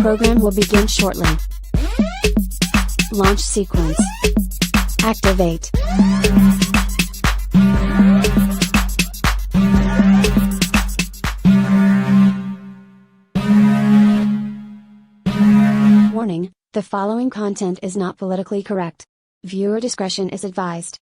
program will begin shortly. Launch sequence. Activate. Warning, the following content is not politically correct. Viewer discretion is advised.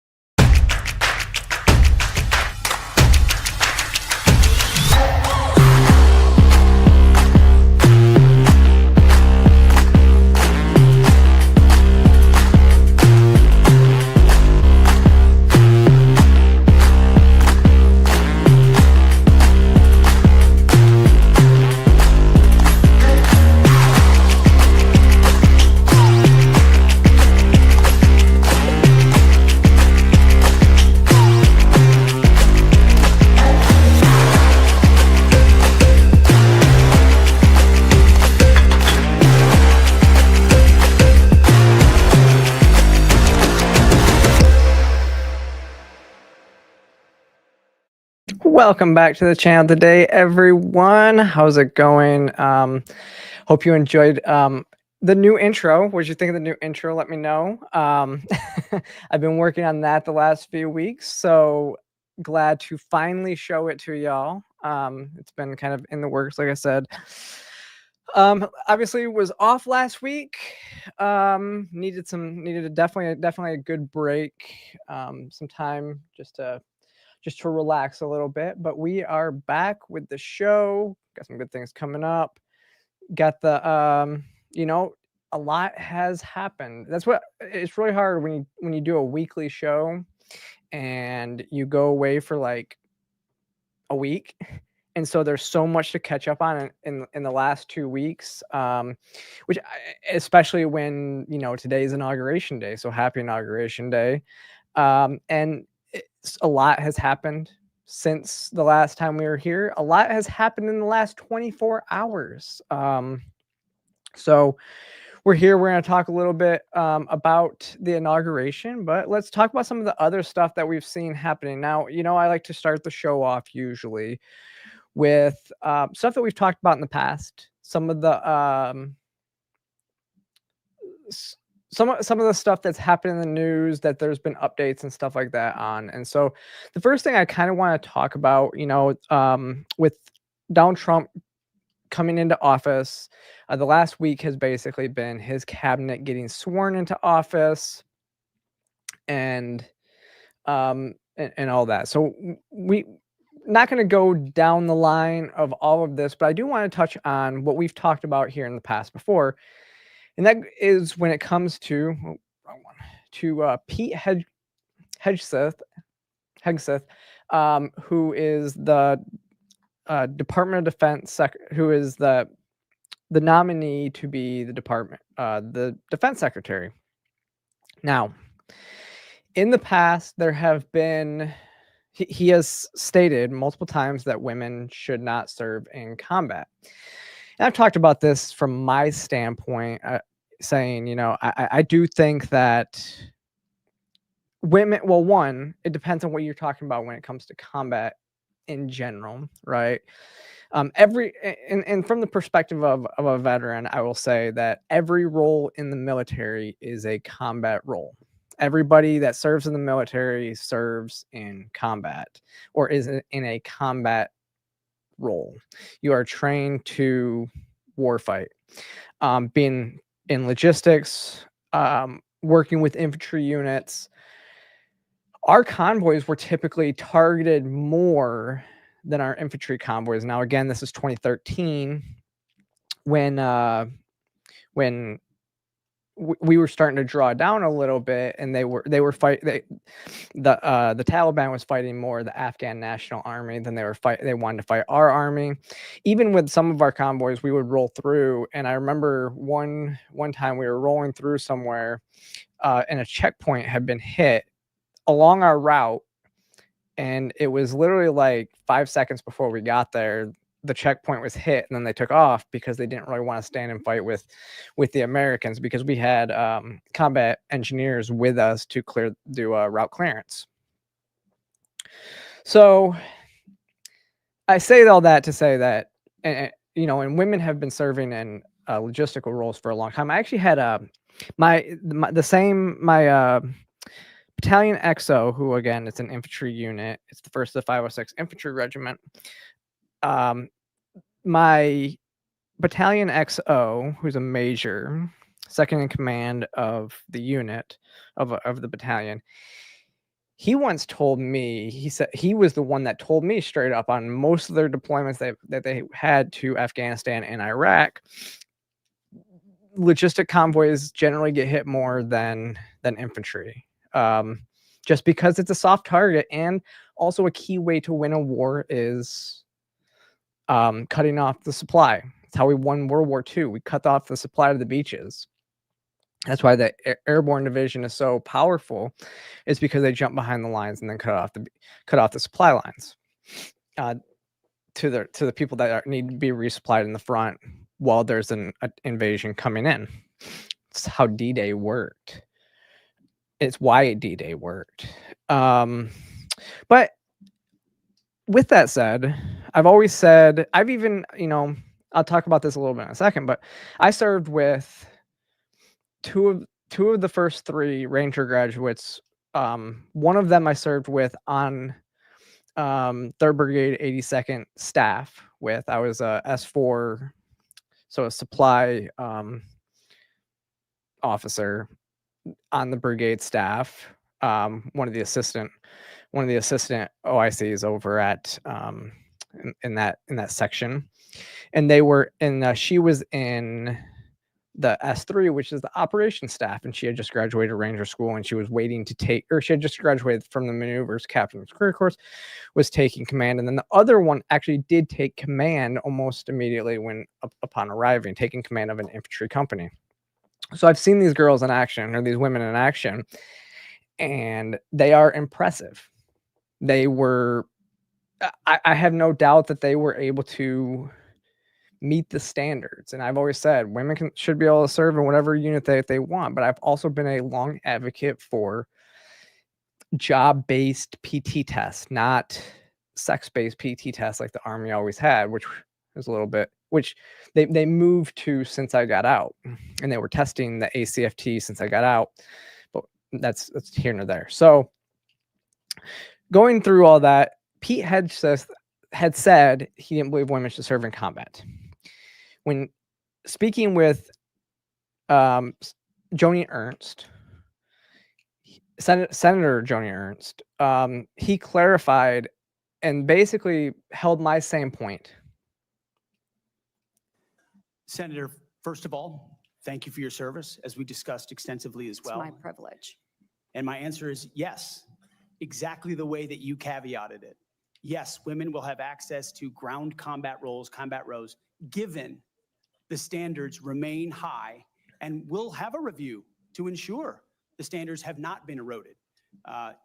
Welcome back to the channel today, everyone. How's it going? Hope you enjoyed the new intro. What did you think of the new intro? Let me know. I've been working on that the last few weeks, so glad to finally show it to y'all. It's been kind of in the works, like I said. Obviously was off last week. Needed definitely a good break. Some time just to relax a little bit, but we are back with the show. Got some good things coming up. Got the a lot has happened. That's what it's really hard when you do a weekly show and you go away for like a week, and so there's so much to catch up on in the last 2 weeks, especially when today's Inauguration Day. So happy Inauguration Day. And a lot has happened since the last time we were here. A lot has happened in the last 24 hours. So we're here. We're going to talk a little bit about the inauguration, but let's talk about some of the other stuff that we've seen happening. Now, I like to start the show off usually with stuff that we've talked about in the past. Some of the some of the stuff that's happened in the news that there's been updates and stuff like that on. And so the first thing I kind of want to talk about, with Donald Trump coming into office, the last week has basically been his cabinet getting sworn into office and all that. So we not going to go down the line of all of this, but I do want to touch on what we've talked about here in the past before. And that is when it comes to Pete Hegseth, who is the Department of Defense who is the nominee to be the Defense Secretary. Now, in the past, there have been he has stated multiple times that women should not serve in combat. And I've talked about this from my standpoint, saying, I do think that women, well, one, it depends on what you're talking about when it comes to combat in general, right? And from the perspective of a veteran, I will say that every role in the military is a combat role. Everybody that serves in the military serves in combat or is in a combat role. You are trained to warfight, being in logistics, working with infantry units. Our convoys were typically targeted more than our infantry convoys. Now, again, this is 2013 when we were starting to draw down a little bit, and the Taliban was fighting more the Afghan National Army than they wanted to fight our army. Even with some of our convoys, we would roll through, and I remember one time we were rolling through somewhere, and a checkpoint had been hit along our route, and it was literally like 5 seconds before we got there. The checkpoint was hit, and then they took off because they didn't really want to stand and fight with the Americans, because we had combat engineers with us to do route clearance. So I say all that to say that, and women have been serving in logistical roles for a long time. I actually had my battalion XO, who again, it's an infantry unit. It's the 1st of the 506 Infantry Regiment. My battalion XO, who's a major, second in command of the unit of the battalion, he once told me, he said he was the one that told me straight up on most of their deployments that they had to Afghanistan and Iraq, logistic convoys generally get hit more than infantry, just because it's a soft target, and also a key way to win a war is cutting off the supply. It's how we won World War II. We cut off the supply to the beaches. That's why the airborne division is so powerful, is because they jump behind the lines and then cut off the supply lines to the people that need to be resupplied in the front while there's an invasion coming in. It's how D-Day worked. It's why D-Day worked. But with that said, I've always said, I've even, I'll talk about this a little bit in a second, but I served with two of the first 3 Ranger graduates. One of them I served with on 3rd Brigade 82nd staff with. I was a S4, so a supply officer on the brigade staff. One of the assistant OICs over at in that section, and they were in. She was in the S3, which is the operations staff, and she had just graduated Ranger School, and she was waiting to take, or she had just graduated from the maneuvers captain's career course, was taking command, and then the other one actually did take command almost immediately upon arriving, taking command of an infantry company. So I've seen these girls in action, or these women in action, and they are impressive. They were, I have no doubt that they were able to meet the standards. And I've always said women should be able to serve in whatever unit they want. But I've also been a long advocate for job-based PT tests, not sex-based PT tests like the Army always had, which is a little bit, which they moved to since I got out, and they were testing the ACFT since I got out. But that's here and there. So going through all that, Pete had said he didn't believe women should serve in combat. When speaking with Joni Ernst, Senator Joni Ernst, he clarified and basically held my same point. Senator, first of all, thank you for your service, as we discussed extensively as well. It's my privilege. And my answer is yes, exactly the way that you caveated it. Yes, women will have access to ground combat roles, given the standards remain high, and we'll have a review to ensure the standards have not been eroded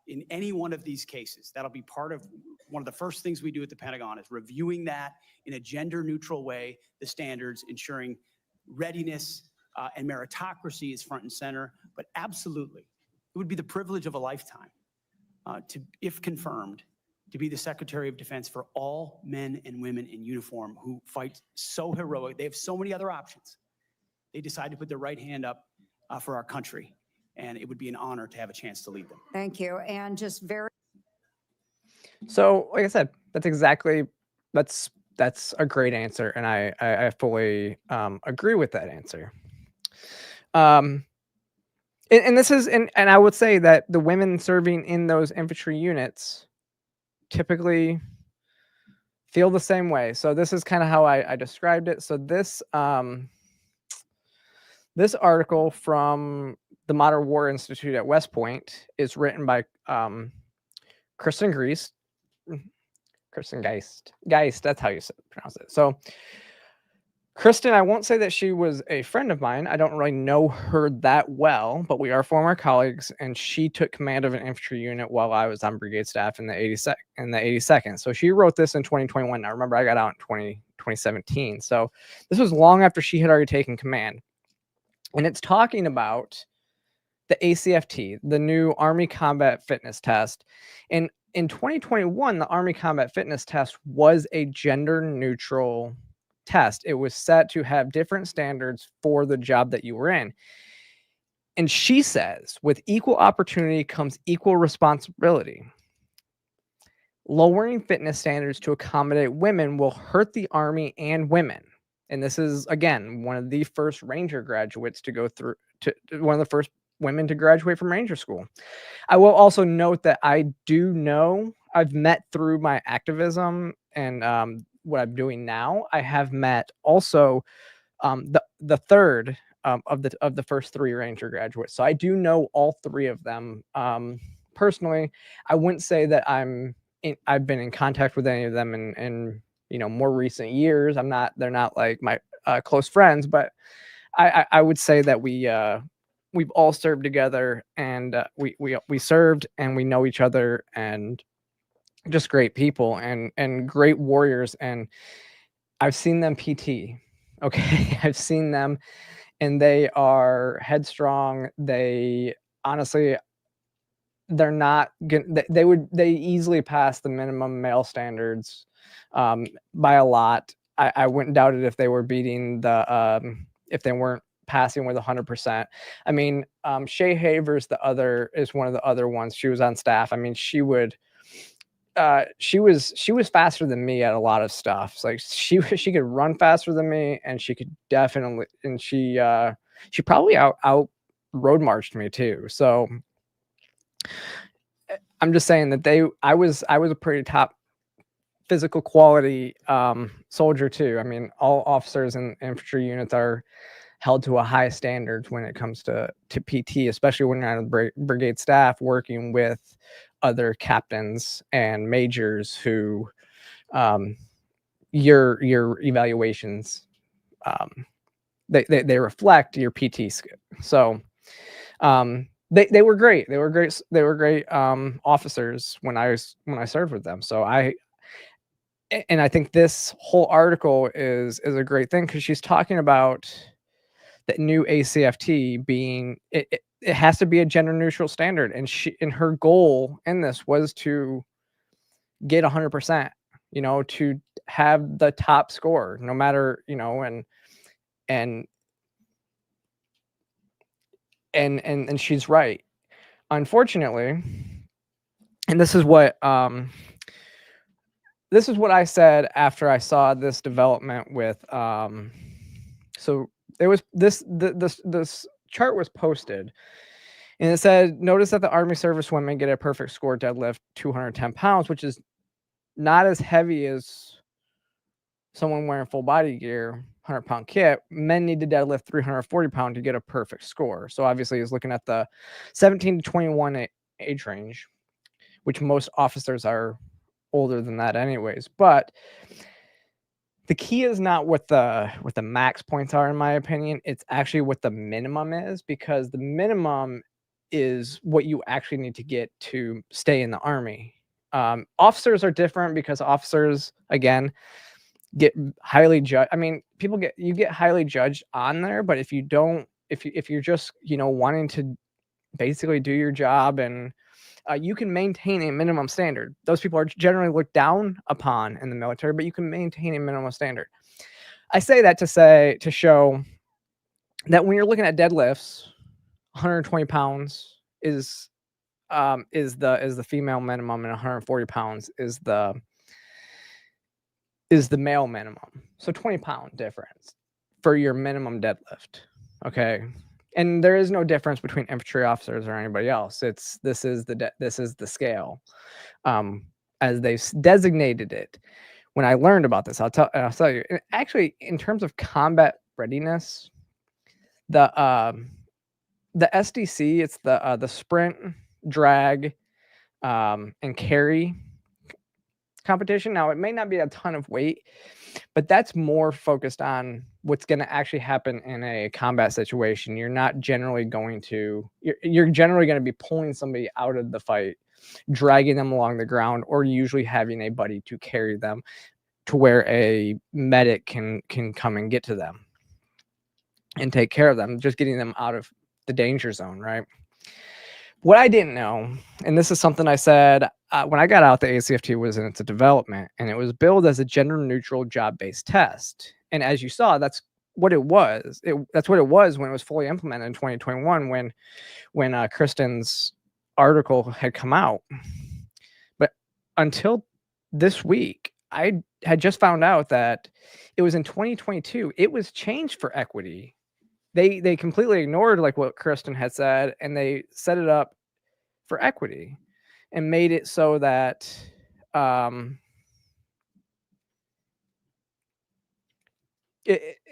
in any one of these cases. That'll be part of one of the first things we do at the Pentagon, is reviewing that in a gender neutral way, the standards, ensuring readiness and meritocracy is front and center. But absolutely, it would be the privilege of a lifetime to, if confirmed, to be the Secretary of Defense for all men and women in uniform who fight so heroic. They have so many other options. They decide to put their right hand up for our country, and it would be an honor to have a chance to lead them. Thank you. And just very. So, like I said, that's a great answer, and I fully agree with that answer. And this is, and I would say that the women serving in those infantry units typically feel the same way. So this is kind of how I described it. So this this article from the Modern War Institute at West Point is written by Kristen Geist. That's how you pronounce it. So Kristen, I won't say that she was a friend of mine. I don't really know her that well, but we are former colleagues, and she took command of an infantry unit while I was on brigade staff in the 82nd. So she wrote this in 2021. Now, remember, I got out in 2017. So this was long after she had already taken command. And it's talking about the ACFT, the new Army Combat Fitness Test. And in 2021, the Army Combat Fitness Test was a gender neutral test. It was set to have different standards for the job that you were in. And she says, with equal opportunity comes equal responsibility. Lowering fitness standards to accommodate women will hurt the Army and women. And this is, again, one of the first Ranger graduates to go through, one of the first women to graduate from Ranger school. I will also note that I do know, I've met through my activism and what I'm doing now, I have met also the third of the first 3 Ranger graduates. So I do know all 3 of them personally. I wouldn't say that I've been in contact with any of them in more recent years. They're not like my close friends, but I would say that we've all served together, and we served, and we know each other, and just great people and great warriors. And I've seen them PT. Okay. I've seen them, and they are headstrong. They honestly, they're not good. They easily pass the minimum male standards by a lot. I wouldn't doubt it if they were beating if they weren't passing with 100%. I mean, Shay Havers, is one of the other ones. She was on staff. I mean, she was faster than me at a lot of stuff. It's like she could run faster than me, and she could definitely, and she probably out road marched me too. So I'm just saying that I was a pretty top physical quality soldier too. I mean, all officers and infantry units are held to a high standard when it comes to PT, especially when you're on the brigade staff working with other captains and majors who your evaluations they reflect your PT skill. So they were great. They were great officers when I served with them. So I think this whole article is a great thing, because she's talking about the new ACFT being it has to be a gender neutral standard, and her goal in this was to get 100%, to have the top score, no matter, and she's right. Unfortunately, and this is what I said after I saw this development with so there was this chart was posted, and it said, notice that the Army service women get a perfect score deadlift 210 pounds, which is not as heavy as someone wearing full body gear, 100-pound kit. Men need to deadlift 340 pounds to get a perfect score. So obviously he's looking at the 17 to 21 age range, which most officers are older than that anyways. But the key is not what the max points are, in my opinion. It's actually what the minimum is, because the minimum is what you actually need to get to stay in the Army. Officers are different, because officers, again, get highly judged. I mean, you get highly judged on there, but if you're just, wanting to basically do your job, and you can maintain a minimum standard. Those people are generally looked down upon in the military, but you can maintain a minimum standard. I say that to show that when you're looking at deadlifts, 120 pounds is the female minimum, and 140 pounds is the male minimum. So 20-pound difference for your minimum deadlift. Okay. And there is no difference between infantry officers or anybody else. This is the scale, as they've designated it. When I learned about this, I'll tell you. And actually, in terms of combat readiness, the SDC, it's the sprint, drag, and carry competition. Now, it may not be a ton of weight, but that's more focused on what's going to actually happen in a combat situation. You're not generally going to, you're generally going to be pulling somebody out of the fight, dragging them along the ground, or usually having a buddy to carry them to where a medic can come and get to them and take care of them, just getting them out of the danger zone, right? What I didn't know, and this is something I said when I got out, the ACFT was in its development, and it was billed as a gender-neutral job-based test. And as you saw, that's what it was. That's what it was when it was fully implemented in 2021, when Kristen's article had come out. But until this week, I had just found out that it was in 2022. It was changed for equity. They completely ignored like what Kristen had said, and they set it up for equity and made it so that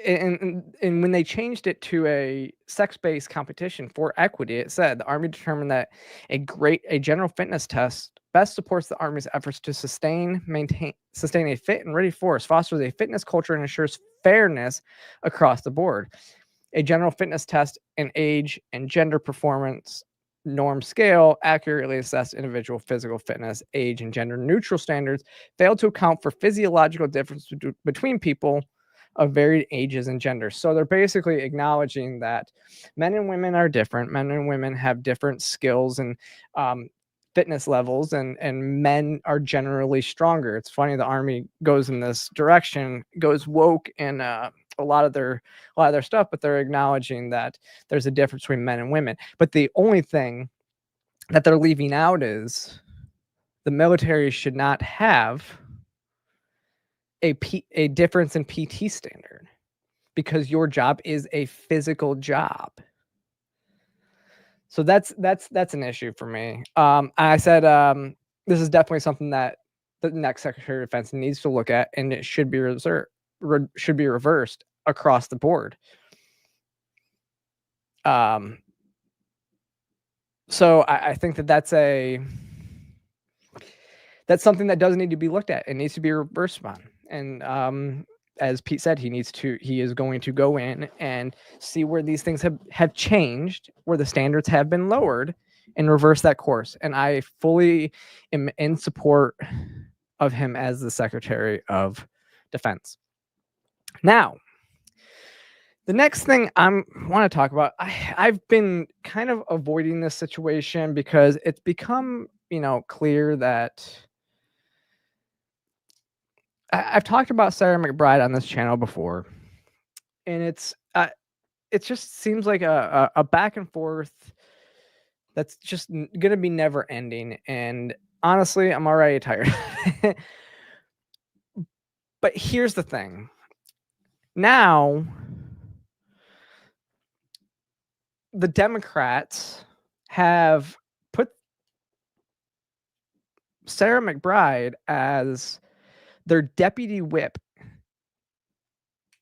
and when they changed it to a sex-based competition for equity, it said the Army determined that a general fitness test best supports the Army's efforts to sustain a fit and ready force, fosters a fitness culture, and ensures fairness across the board. A general fitness test and age and gender performance norm scale accurately assess individual physical fitness, age, and gender neutral standards failed to account for physiological differences between people of varied ages and genders. So they're basically acknowledging that men and women are different. Men and women have different skills and fitness levels, and men are generally stronger. It's funny the Army goes in this direction, goes woke in a lot of their stuff, but they're acknowledging that there's a difference between men and women. But the only thing that they're leaving out is the military should not have a difference in PT standard, because your job is a physical job. So that's an issue for me. I said this is definitely something that the next Secretary of Defense needs to look at, and it should be reversed across the board. So I think that's something that does need to be looked at. It needs to be reversed on. And as Pete said, he is going to go in and see where these things have changed, where the standards have been lowered, and reverse that course. And I fully am in support of him as the Secretary of Defense. Now, the next thing I want to talk about, I've been kind of avoiding this situation because it's become, clear that I've talked about Sarah McBride on this channel before, and it just seems like a back and forth that's just going to be never ending. And honestly, I'm already tired. But here's the thing. Now, the Democrats have put Sarah McBride as their deputy whip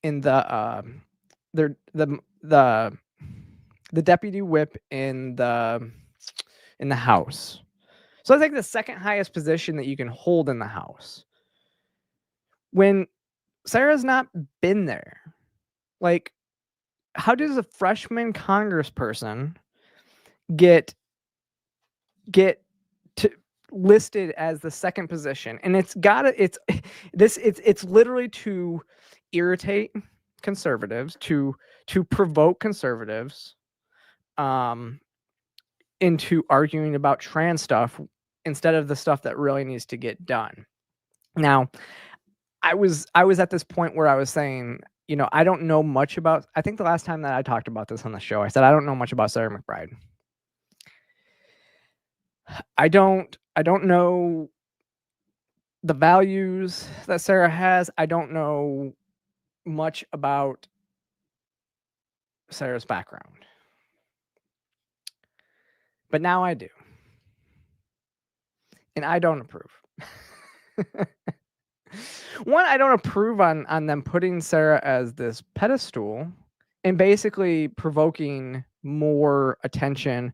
in the deputy whip in the House. So that's like the second highest position that you can hold in the House. When Sarah's not been there, like, how does a freshman congressperson get listed as the second position? And it's literally to irritate conservatives, to provoke conservatives into arguing about trans stuff instead of the stuff that really needs to get done. Now, I was at this point where I was saying, I don't know much about, I think the last time that I talked about this on the show, I said I don't know much about Sarah McBride. I don't know the values that Sarah has. I don't know much about Sarah's background. But now I do. And I don't approve. One, I don't approve on them putting Sarah as this pedestal and basically provoking more attention,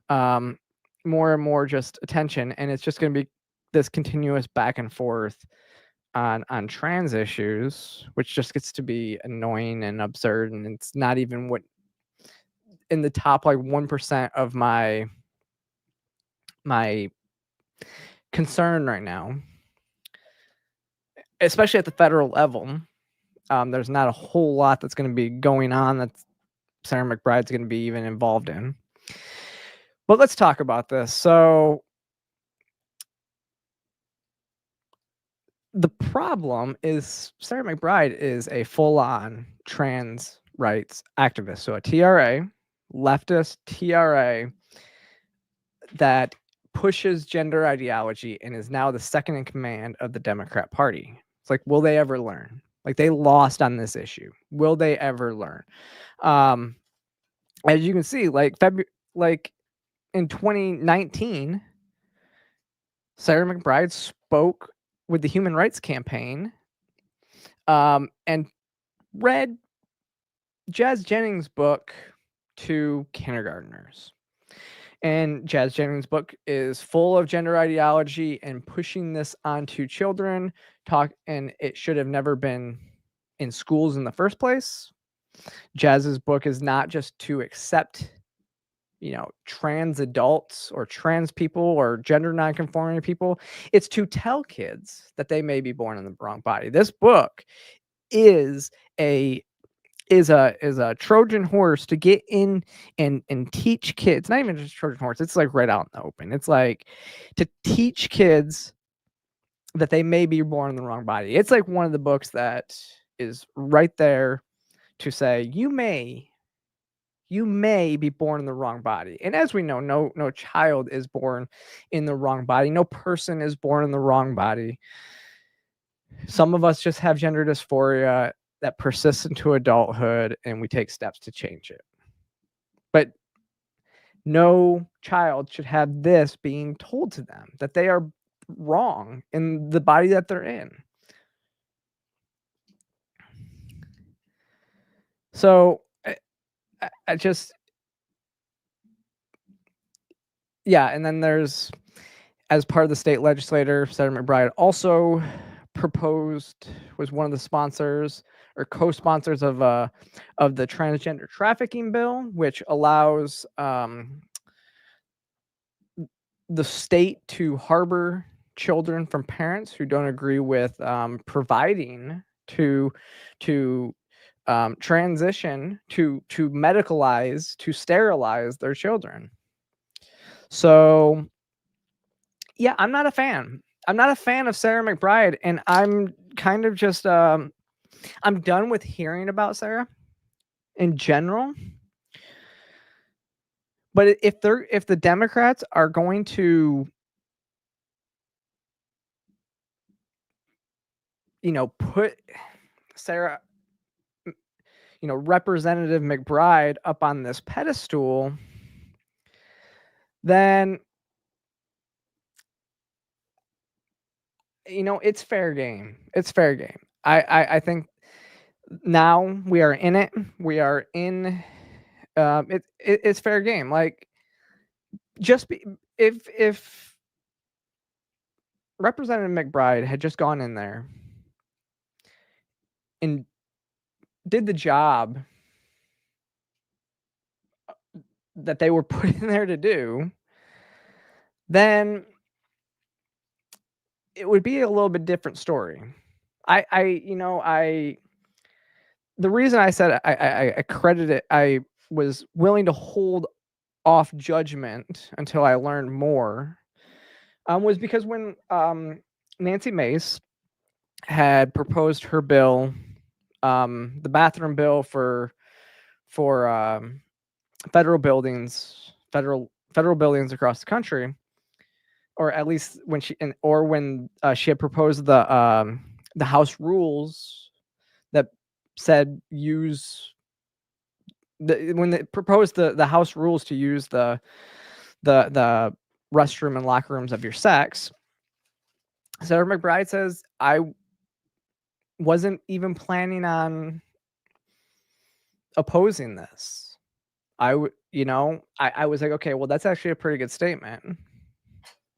more and more just attention. And it's just going to be this continuous back and forth on trans issues, which just gets to be annoying and absurd. And it's not even what in the top like 1% of my concern right now, especially at the federal level. There's not a whole lot that's going to be going on that Sarah McBride's going to be even involved in. But let's talk about this. So the problem is Sarah McBride is a full-on trans rights activist. So a TRA, leftist TRA that pushes gender ideology and is now the second in command of the Democrat Party. It's like, will they ever learn? Like, they lost on this issue. Will they ever learn? As you can see, like in 2019, Sarah McBride spoke with the Human Rights Campaign and read Jazz Jennings' book to kindergartners. And Jazz Jennings' book is full of gender ideology and pushing this onto children. And it should have never been in schools in the first place. Jazz's book is not just to accept, trans adults or trans people or gender nonconforming people. It's to tell kids that they may be born in the wrong body. This book is a Trojan horse to get in and teach kids. Not even just Trojan horse. It's like right out in the open. It's like to teach kids that they may be born in the wrong body. It's like one of the books that is right there to say you may be born in the wrong body. And as we know, no child is born in the wrong body. No person is born in the wrong body. Some of us just have gender dysphoria that persists into adulthood, and we take steps to change it. But no child should have this being told to them, that they are wrong in the body that they're in. So I just, and then there's, as part of the state legislature, Senator McBride also was one of the sponsors or co-sponsors of the transgender trafficking bill, which allows the state to harbor children from parents who don't agree with providing to transition, to medicalize, to sterilize their children. So, yeah, I'm not a fan. I'm not a fan of Sarah McBride, and I'm kind of just I'm done with hearing about Sarah in general. But if the Democrats are going to, put Sarah, Representative McBride up on this pedestal, then it's fair game. It's fair game. I think now we are in it. We are in it's fair game. Like, if Representative McBride had just gone in there and did the job that they were put in there to do, then it would be a little bit different story. The reason I said I credit it, I was willing to hold off judgment until I learned more, was because when Nancy Mace had proposed her bill, the bathroom bill for federal buildings across the country, or at least when she had proposed the House rules that said when they proposed the House rules to use the restroom and locker rooms of your sex, Senator McBride says, I wasn't even planning on opposing this. I was like, okay, well, that's actually a pretty good statement.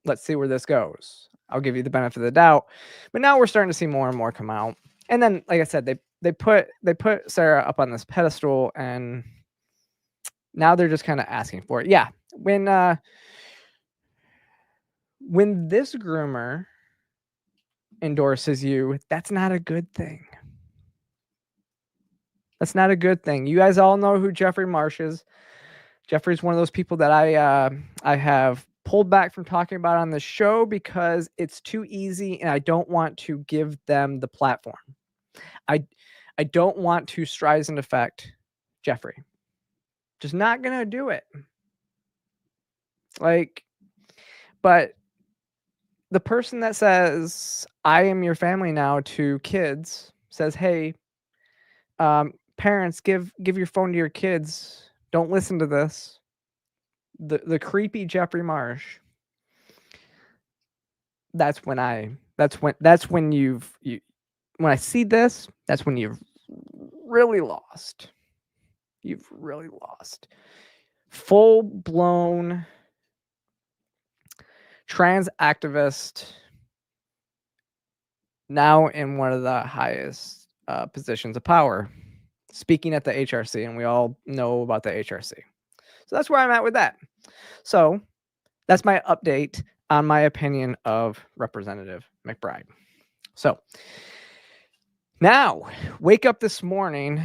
Let's see where this goes. I'll give you the benefit of the doubt. But now we're starting to see more and more come out. And then, like I said, they put Sarah up on this pedestal, and now they're just kind of asking for it. Yeah. When this groomer endorses you, that's not a good thing. That's not a good thing. You guys all know who Jeffrey Marsh is. Jeffrey's one of those people that I have pulled back from talking about it on the show because it's too easy and I don't want to give them the platform. I don't want to Streisand affect Jeffrey. Just not gonna do it. Like, but the person that says I am your family now to kids says, hey, parents, give your phone to your kids. Don't listen to this. The creepy Jeffrey Marsh. That's when I see this, that's when you've really lost. You've really lost. Full-blown trans activist, now in one of the highest positions of power, speaking at the HRC, and we all know about the HRC. So that's where I'm at with that. So that's my update on my opinion of Representative McBride. So now, wake up this morning.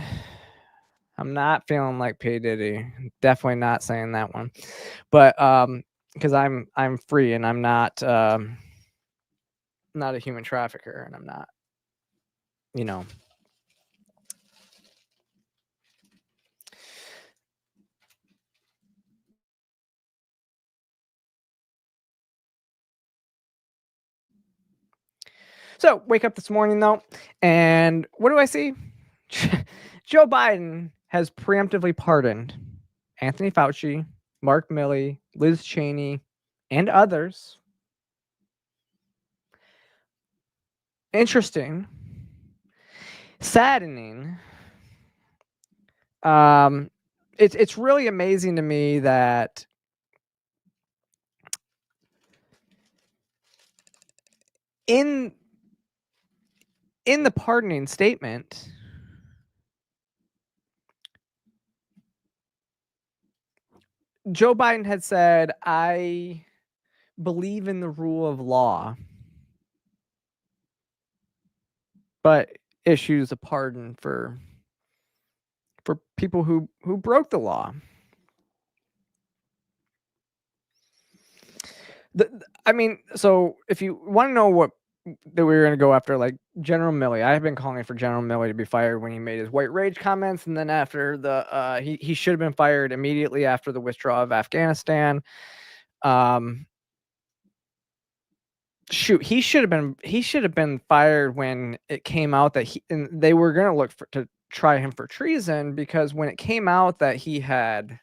I'm not feeling like P. Diddy. Definitely not saying that one. But because I'm free and I'm not a human trafficker, and I'm not, you know. So wake up this morning though, and what do I see? Joe Biden has preemptively pardoned Anthony Fauci, Mark Milley, Liz Cheney, and others. Interesting. Saddening. It's really amazing to me that in the pardoning statement, Joe Biden had said, I believe in the rule of law, but issues a pardon for people who broke the law. I mean, so if you want to know what that we were going to go after, like General Milley, I have been calling for General Milley to be fired when he made his white rage comments, and then after the he should have been fired immediately after the withdrawal of Afghanistan. Shoot, he should have been fired when it came out that they were going to look to try him for treason, because when it came out that he had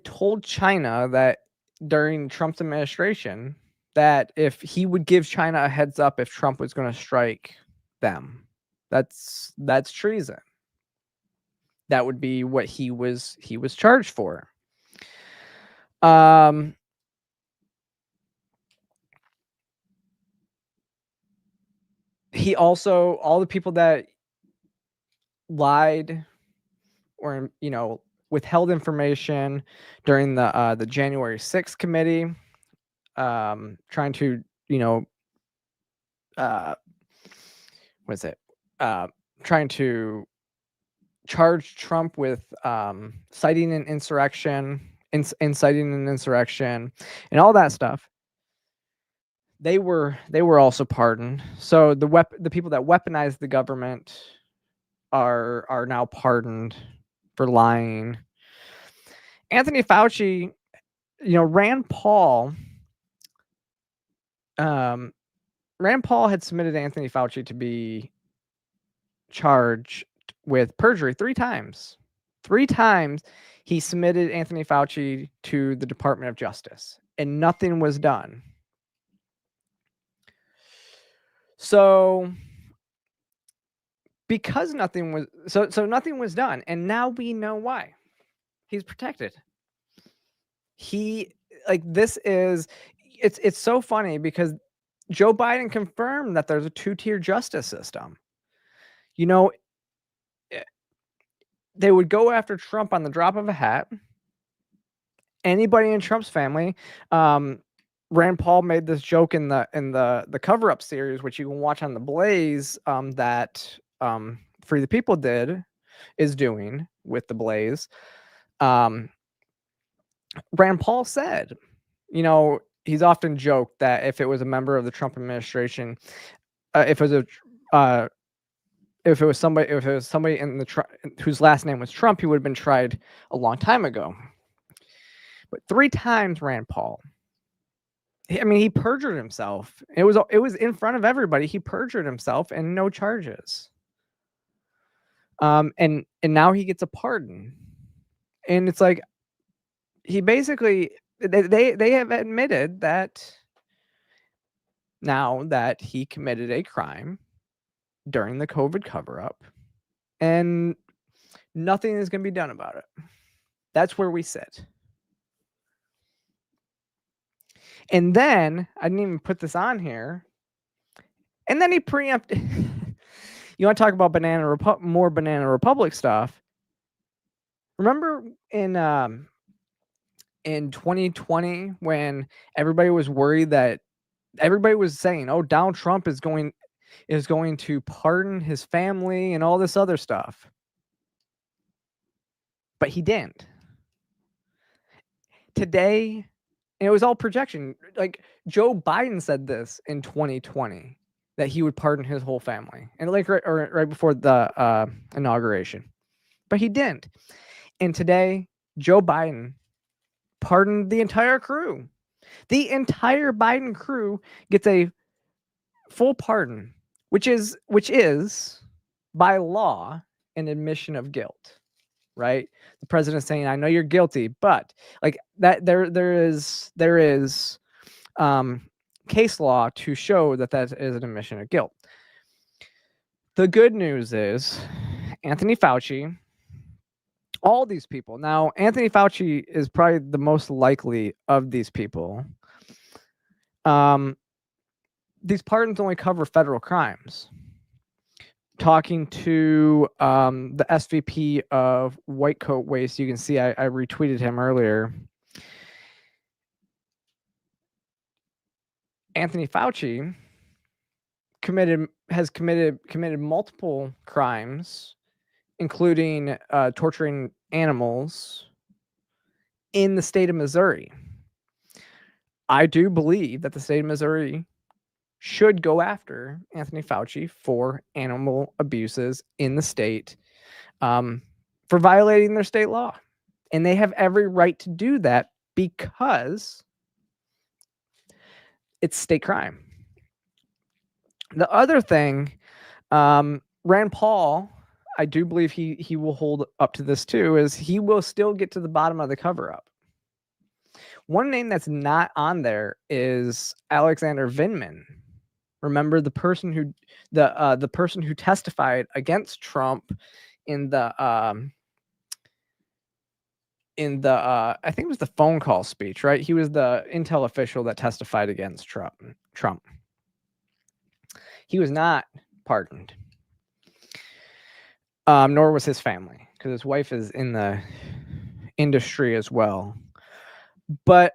told China that during Trump's administration that if he would give China a heads up if Trump was going to strike them, that's treason. That would be what he was charged for. He also, all the people that lied or withheld information during the January 6th committee, trying to trying to charge Trump with inciting an insurrection, and all that stuff. They were also pardoned. So the people that weaponized the government are now pardoned for lying. Anthony Fauci, Rand Paul had submitted Anthony Fauci to be charged with perjury 3 times. 3 times he submitted Anthony Fauci to the Department of Justice, and nothing was done. So because nothing was done, and now we know why. He's protected. It's so funny because Joe Biden confirmed that there's a 2-tier justice system. They would go after Trump on the drop of a hat. Anybody in Trump's family. Rand Paul made this joke in the cover-up series, which you can watch on the Blaze, that Free the People is doing with the Blaze. Rand Paul said, he's often joked that if it was a member of the Trump administration, if it was somebody in whose last name was Trump, he would have been tried a long time ago. But 3 times Rand Paul. He perjured himself. It was in front of everybody. He perjured himself and no charges. And now he gets a pardon. And it's like he basically they have admitted that now that he committed a crime during the COVID cover-up, and nothing is going to be done about it. That's where we sit. And then I didn't even put this on here. And then he preempted. You want to talk about more Banana Republic stuff? Remember in 2020 when everybody was worried that everybody was saying, "Oh, Donald Trump is going to pardon his family and all this other stuff," but he didn't. Today, and it was all projection. Like Joe Biden said this in 2020 that he would pardon his whole family, and right before the inauguration, but he didn't. And today, Joe Biden pardoned the entire crew. The entire Biden crew gets a full pardon, which is by law an admission of guilt, right? The president saying, "I know you're guilty," but like that, there is case law to show that is an admission of guilt. The good news is Anthony Fauci, all these people. Now, Anthony Fauci is probably the most likely of these people. These pardons only cover federal crimes. Talking to the SVP of White Coat Waste, you can see I retweeted him earlier. Anthony Fauci has committed multiple crimes, including torturing animals in the state of Missouri. I do believe that the state of Missouri should go after Anthony Fauci for animal abuses in the state, for violating their state law. And they have every right to do that because it's state crime. The other thing, Rand Paul, I do believe he will hold up to this too, is he will still get to the bottom of the cover-up. One name that's not on there is Alexander Vindman. Remember the person who testified against Trump in the I think it was the phone call speech, right? He was the intel official that testified against Trump. He was not pardoned. Nor was his family, because his wife is in the industry as well. But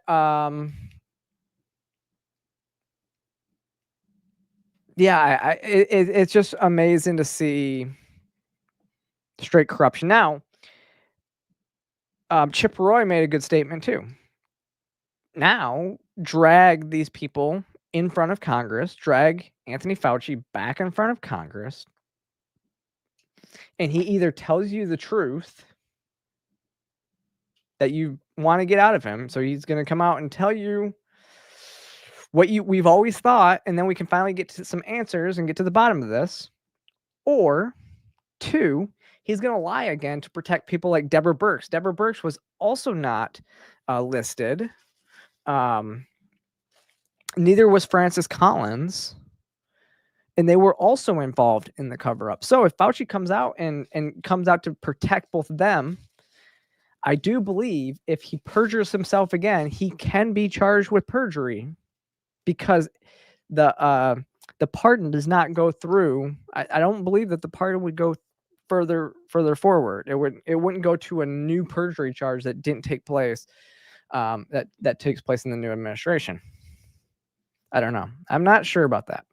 yeah, it's just amazing to see straight corruption. Now, Chip Roy made a good statement too. Now, drag these people in front of Congress, drag Anthony Fauci back in front of Congress, and he either tells you the truth that you want to get out of him, so he's going to come out and tell you what we've always thought, and then we can finally get to some answers and get to the bottom of this, or 2, he's going to lie again to protect people like Deborah Birx. Deborah Birx was also not listed. Neither was Francis Collins, and they were also involved in the cover-up. So if Fauci comes out and comes out to protect both of them, I do believe if he perjures himself again, he can be charged with perjury, because the pardon does not go through. I don't believe that the pardon would go further forward. It wouldn't go to a new perjury charge that didn't take place, that takes place in the new administration. I don't know. I'm not sure about that.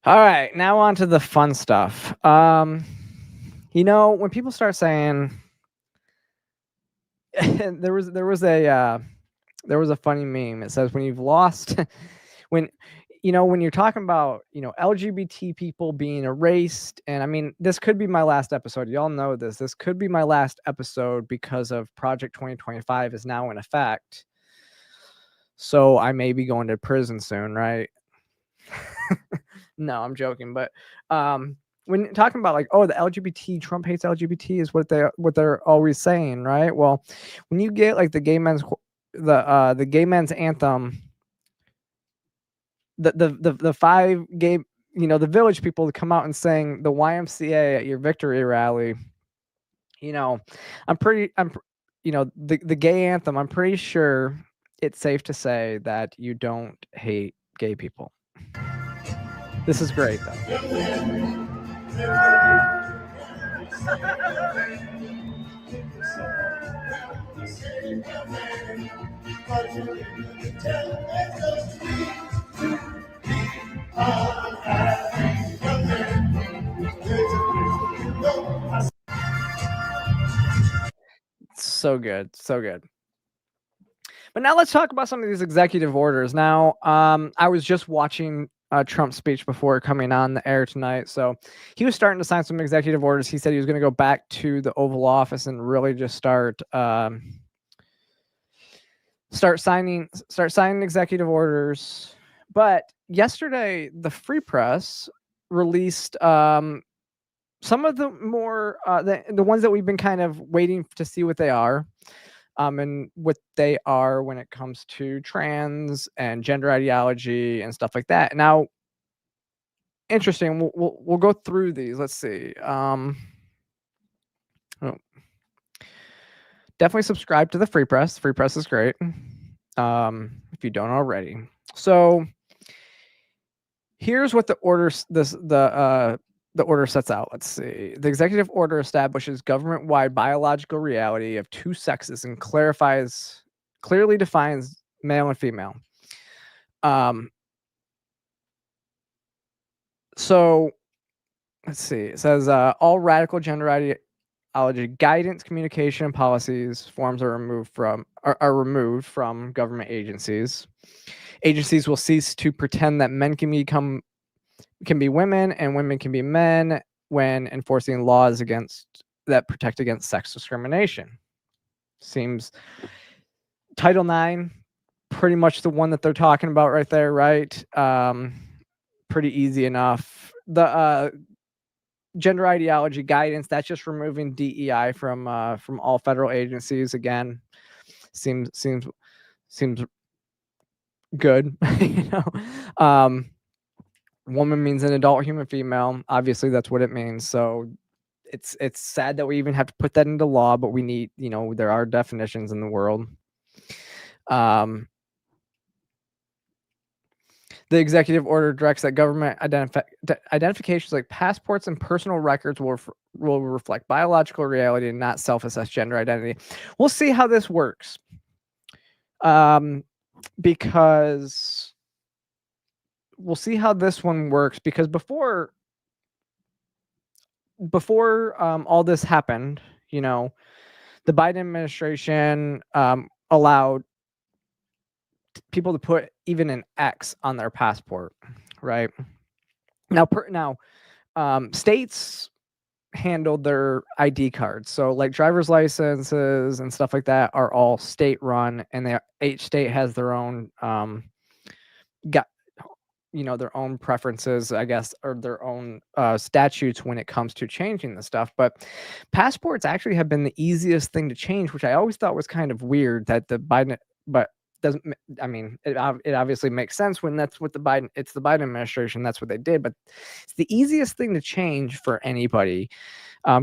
All right, now on to the fun stuff. When people start saying there was a funny meme. It says when you've lost when when you're talking about LGBT people being erased, and I mean this could be my last episode. Y'all know this could be my last episode because of Project 2025 is now in effect. So I may be going to prison soon, right? No, I'm joking, but when talking about like, oh, the LGBT, Trump hates LGBT is what they're always saying, right? Well, when you get like the gay men's anthem, the five gay, the village people to come out and sing the YMCA at your victory rally, the gay anthem, I'm pretty sure it's safe to say that you don't hate gay people. This is great though. So good, so good. But now let's talk about some of these executive orders. Now, I was just watching Trump's speech before coming on the air tonight. So he was starting to sign some executive orders. He said he was going to go back to the Oval Office and really just start signing executive orders. But yesterday, the Free Press released some of the more the ones that we've been kind of waiting to see what they are. And what they are when it comes to trans and gender ideology and stuff like that. Now, interesting. We'll go through these. Let's see. Definitely subscribe to the Free Press. Free Press is great. If you don't already. So here's what the order the order sets out. Let's see. The executive order establishes government-wide biological reality of two sexes and clearly defines male and female. So let's see. It says all radical gender ideology guidance, communication, and policies forms are removed from government agencies. Agencies will cease to pretend that men can be women and women can be men when enforcing laws that protect against sex discrimination. Seems Title IX, pretty much the one that they're talking about right there, right? Pretty easy enough. The gender ideology guidance, that's just removing DEI from all federal agencies. Again, seems good. Woman means an adult human female. Obviously, that's what it means. So it's sad that we even have to put that into law, but we need, there are definitions in the world. The executive order directs that government identifications like passports and personal records will reflect biological reality and not self-assessed gender identity. We'll see how this works. Because we'll see how this one works, because before all this happened, the Biden administration allowed people to put even an X on their passport, right? Now, states handled their ID cards. So like driver's licenses and stuff like that are all state run, and each state has their own their own preferences, I guess, or their own statutes when it comes to changing the stuff. But passports actually have been the easiest thing to change, which I always thought was kind of weird that but doesn't, I mean, it obviously makes sense when that's what it's the Biden administration, that's what they did, but it's the easiest thing to change for anybody,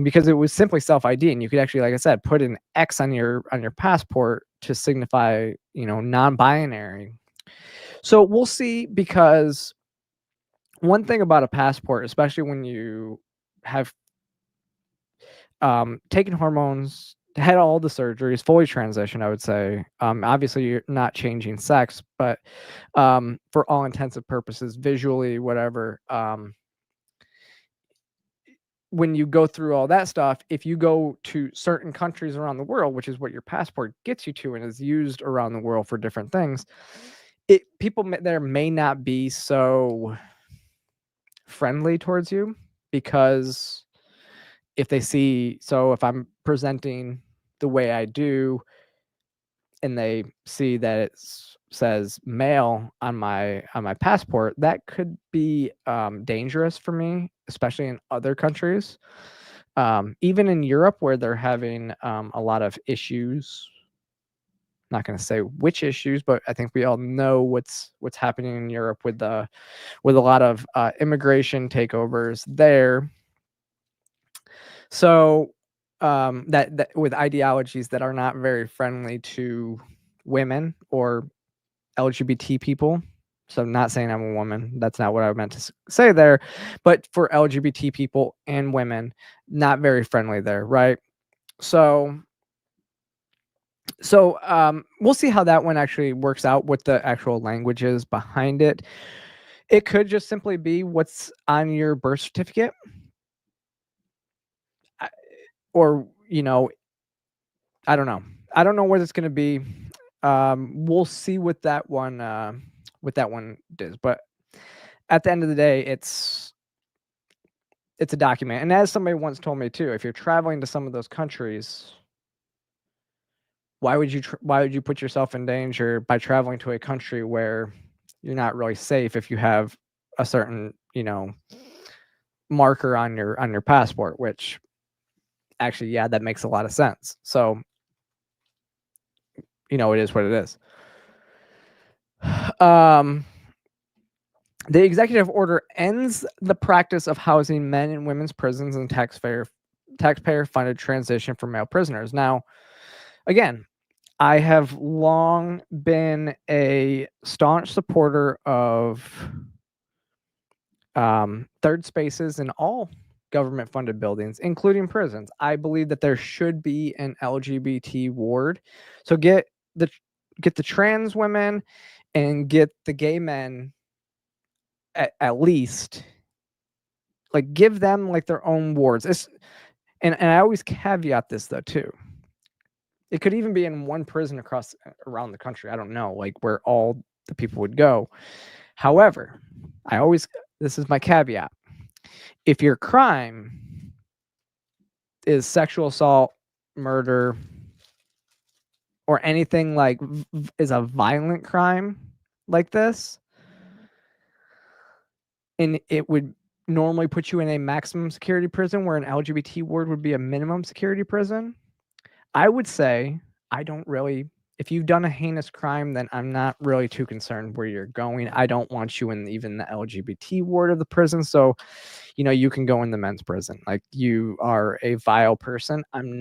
because it was simply self-ID, and you could actually, like I said, put an X on your passport to signify, non-binary. So we'll see, because one thing about a passport, especially when you have taken hormones, had all the surgeries, fully transitioned, I would say. Obviously, you're not changing sex, but for all intensive purposes, visually, whatever, when you go through all that stuff, if you go to certain countries around the world, which is what your passport gets you to and is used around the world for different things, people there may not be so friendly towards you, because if they see, so if I'm presenting the way I do and they see that it says male on my passport, that could be dangerous for me, especially in other countries. Even in Europe, where they're having a lot of issues. Not going to say which issues, but I think we all know what's happening in Europe with a lot of immigration takeovers there. So that with ideologies that are not very friendly to women or LGBT people. So I'm not saying I'm a woman. That's not what I meant to say there. But for LGBT people and women, not very friendly there, right? So we'll see how that one actually works out, what the actual language is behind it. It could just simply be what's on your birth certificate. Or, I don't know. I don't know what it's going to be. We'll see what that one is. But at the end of the day, it's a document. And as somebody once told me too, if you're traveling to some of those countries, why would you put yourself in danger by traveling to a country where you're not really safe if you have a certain, marker on your passport, which actually, yeah, that makes a lot of sense. So, it is what it is. The executive order ends the practice of housing men in women's prisons and taxpayer-funded transition for male prisoners. Now, again, I have long been a staunch supporter of third spaces in all government-funded buildings, including prisons. I believe that there should be an LGBT ward. So get the trans women and get the gay men at least, like, give them like their own wards. And I always caveat this though too. It could even be in one prison around the country. I don't know, like where all the people would go. However, this is my caveat. If your crime is sexual assault, murder, or anything like is a violent crime like this, and it would normally put you in a maximum security prison where an LGBT ward would be a minimum security prison, I would say if you've done a heinous crime, then I'm not really too concerned where you're going. I don't want you in even the LGBT ward of the prison. So, you can go in the men's prison. Like, you are a vile person. I'm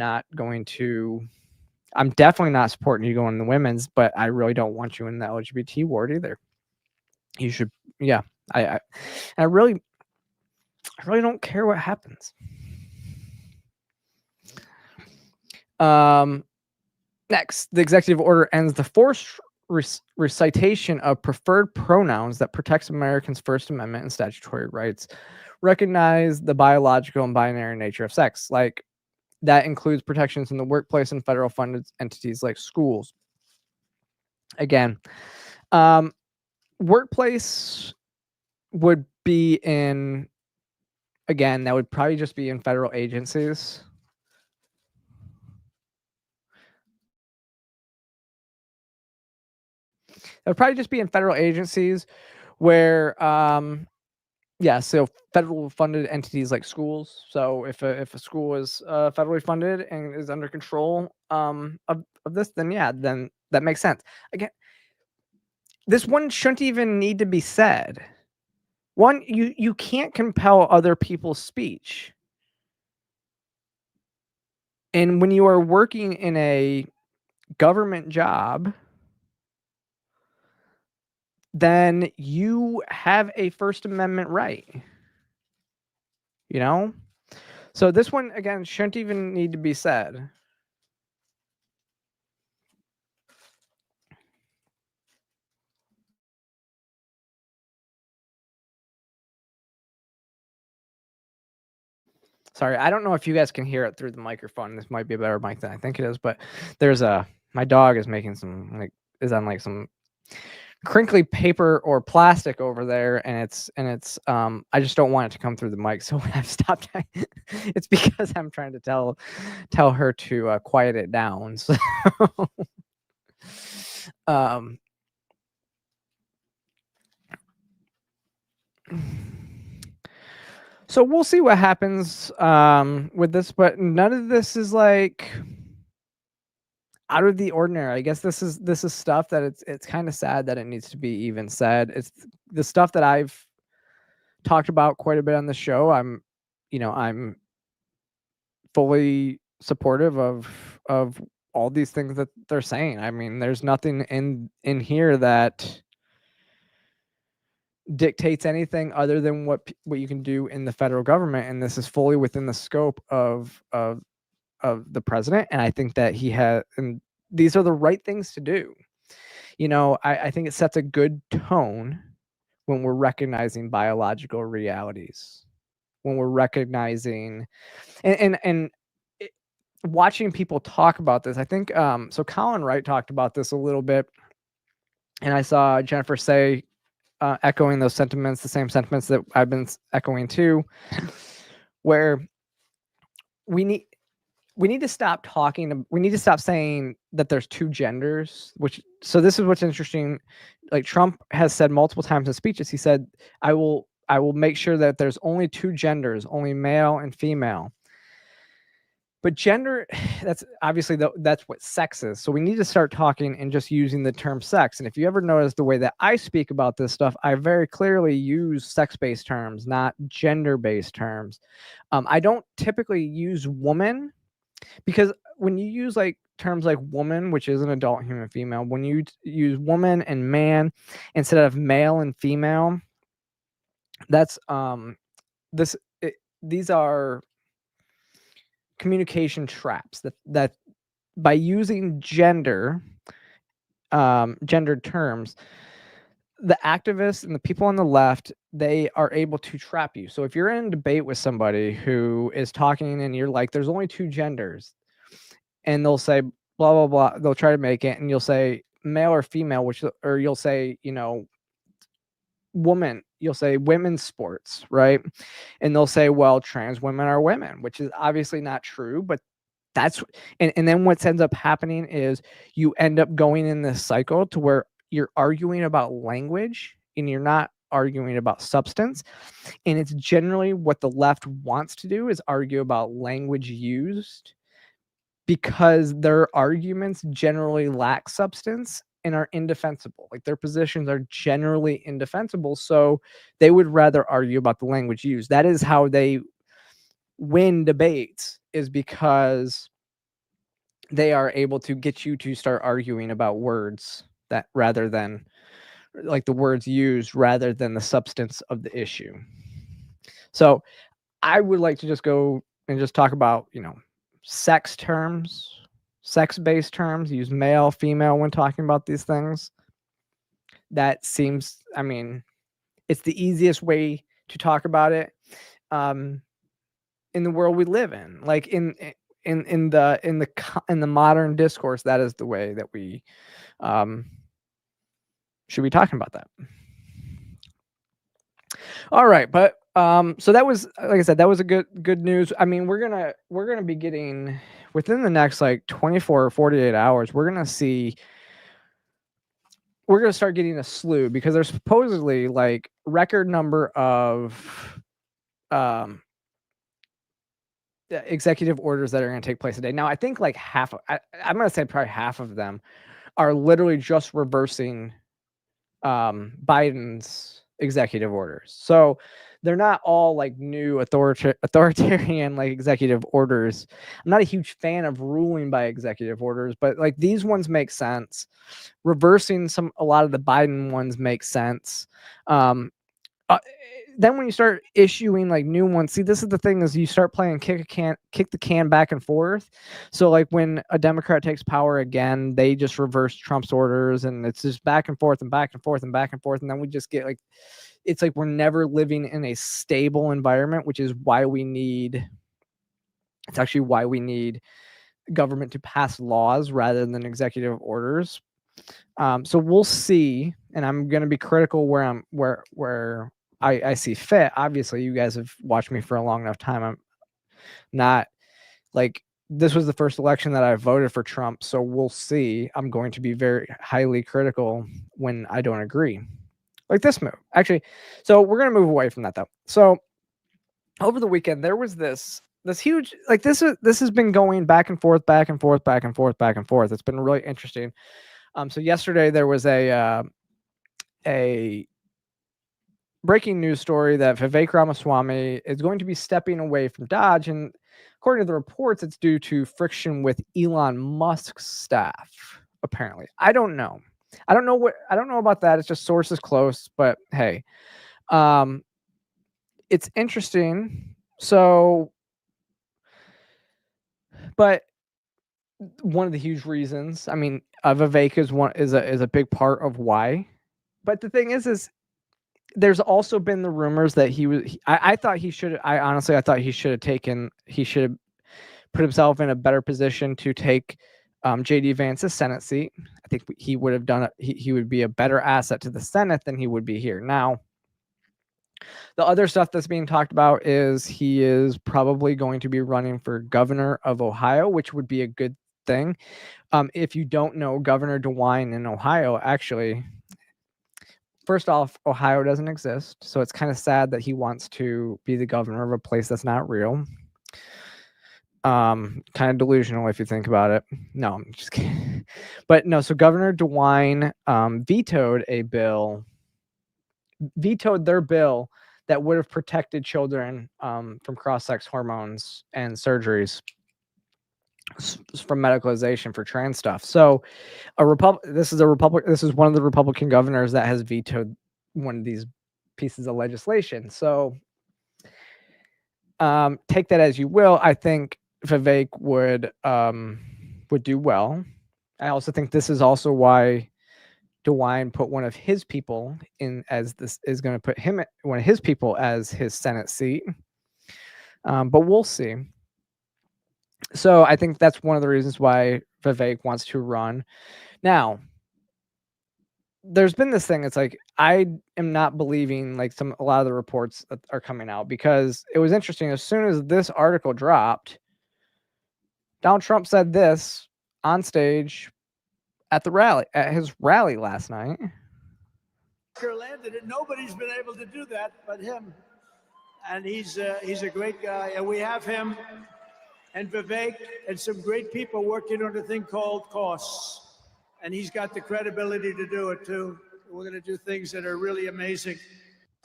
definitely not supporting you going in the women's, but I really don't want you in the LGBT ward either. You should, yeah. I really don't care what happens. Next, the executive order ends the forced recitation of preferred pronouns that protects Americans' First Amendment and statutory rights. Recognize the biological and binary nature of sex. Like, that includes protections in the workplace and federal funded entities like schools. Again, workplace would be that would probably just be in federal agencies. It would probably just be in federal agencies where, so federal funded entities like schools. So if a school is federally funded and is under control of this, then that makes sense. Again, this one shouldn't even need to be said. One, you can't compel other people's speech. And when you are working in a government job, then you have a First Amendment right. So this one, again, shouldn't even need to be said. Sorry, I don't know if you guys can hear it through the microphone. This might be a better mic than I think it is, but my dog is making is on like some crinkly paper or plastic over there, and it's I just don't want it to come through the mic. So when I've stopped, it's because I'm trying to tell her to quiet it down. So so we'll see what happens with this, but none of this is like out of the ordinary. I guess this is stuff that it's kind of sad that it needs to be even said. It's the stuff that I've talked about quite a bit on the show. I'm fully supportive of all these things that they're saying. I mean, there's nothing in here that dictates anything other than what you can do in the federal government, and this is fully within the scope of the president. And I think that and these are the right things to do. I think it sets a good tone when we're recognizing biological realities, when we're recognizing and watching people talk about this. I think so Colin Wright talked about this a little bit, and I saw Jennifer say echoing those sentiments, the same sentiments that I've been echoing too, where we need to stop we need to stop saying that there's two genders, so this is what's interesting. Like Trump has said multiple times in speeches, he said, I will make sure that there's only two genders, only male and female. But gender, that's obviously that's what sex is. So we need to start talking and just using the term sex. And if you ever notice the way that I speak about this stuff, I very clearly use sex-based terms, not gender-based terms. I don't typically use woman, because when you use like terms like woman, which is an adult human female, when you use woman and man instead of male and female, that's these are communication traps that by using gendered terms, the activists and the people on the left, they are able to trap you. So if you're in a debate with somebody who is talking and you're like, there's only two genders, and they'll say blah blah blah, they'll try to make it, and you'll say male or female, or you'll say woman, you'll say women's sports, right? And they'll say, well, trans women are women, which is obviously not true, but and then what ends up happening is you end up going in this cycle to where you're arguing about language and you're not arguing about substance. And it's generally what the left wants to do, is argue about language used, because their arguments generally lack substance and are indefensible. Like their positions are generally indefensible. So they would rather argue about the language used. That is how they win debates, is because they are able to get you to start arguing about words, that rather than like the words used, rather than the substance of the issue. So I would like to just go and just talk about, sex terms, sex-based terms, use male, female when talking about these things. That seems, I mean, it's the easiest way to talk about it in the world we live in. Like in the modern discourse, that is the way that we should be talking about that. All right, but so that was, like I said, that was a good news. I mean, we're gonna be getting, within the next like 24 or 48 hours, we're gonna start getting a slew, because there's supposedly like record number of executive orders that are going to take place today. Now, I think like I'm going to say probably half of them are literally just reversing Biden's executive orders. So they're not all like new authoritarian like executive orders. I'm not a huge fan of ruling by executive orders, but like these ones make sense. Reversing a lot of the Biden ones make sense. Then when you start issuing like new ones, see, this is the thing, is you start playing kick the can back and forth. So like when a Democrat takes power again, they just reverse Trump's orders, and it's just back and forth and back and forth and back and forth. And then we just get like, it's like we're never living in a stable environment, which is why we need It's actually why we need government to pass laws rather than executive orders. So we'll see, and I'm going to be critical where I see fit. Obviously, you guys have watched me for a long enough time. I'm not like, this was the first election that I voted for Trump, so we'll see. I'm going to be very highly critical when I don't agree. Like this move, actually. So we're going to move away from that though. So over the weekend, there was this huge, like, this has been going back and forth, back and forth, back and forth, back and forth. It's been really interesting. So yesterday there was a breaking news story that Vivek Ramaswamy is going to be stepping away from Dodge, and according to the reports, it's due to friction with Elon Musk's staff. Apparently, I don't know about that. It's just sources close, but hey, it's interesting. So, but one of the huge reasons, I mean, Vivek is a big part of why. But the thing is there's also been the rumors that I thought he should have put himself in a better position to take JD Vance's Senate seat. I think he would have done it. He would be a better asset to the Senate than he would be here. Now, the other stuff that's being talked about is he is probably going to be running for governor of Ohio, which would be a good thing. If you don't know, Governor DeWine in Ohio, actually, first off, Ohio doesn't exist, so it's kind of sad that he wants to be the governor of a place that's not real. Kind of delusional if you think about it. No, I'm just kidding. But no, so Governor DeWine vetoed their bill that would have protected children from cross-sex hormones and surgeries from medicalization for trans stuff. So this is one of the Republican governors that has vetoed one of these pieces of legislation. So take that as you will. I think Vivek would do well. I also think this is also why DeWine put one of his people in, as this is going to put him, one of his people, as his Senate seat. But we'll see. So I think that's one of the reasons why Vivek wants to run. Now, there's been this thing. It's like, I am not believing like a lot of the reports that are coming out, because it was interesting. As soon as this article dropped, Donald Trump said this on stage at his rally last night. Landed it. Nobody's been able to do that but him, and he's a great guy, and we have him and Vivek and some great people working on a thing called costs, and he's got the credibility to do it too. We're going to do things that are really amazing.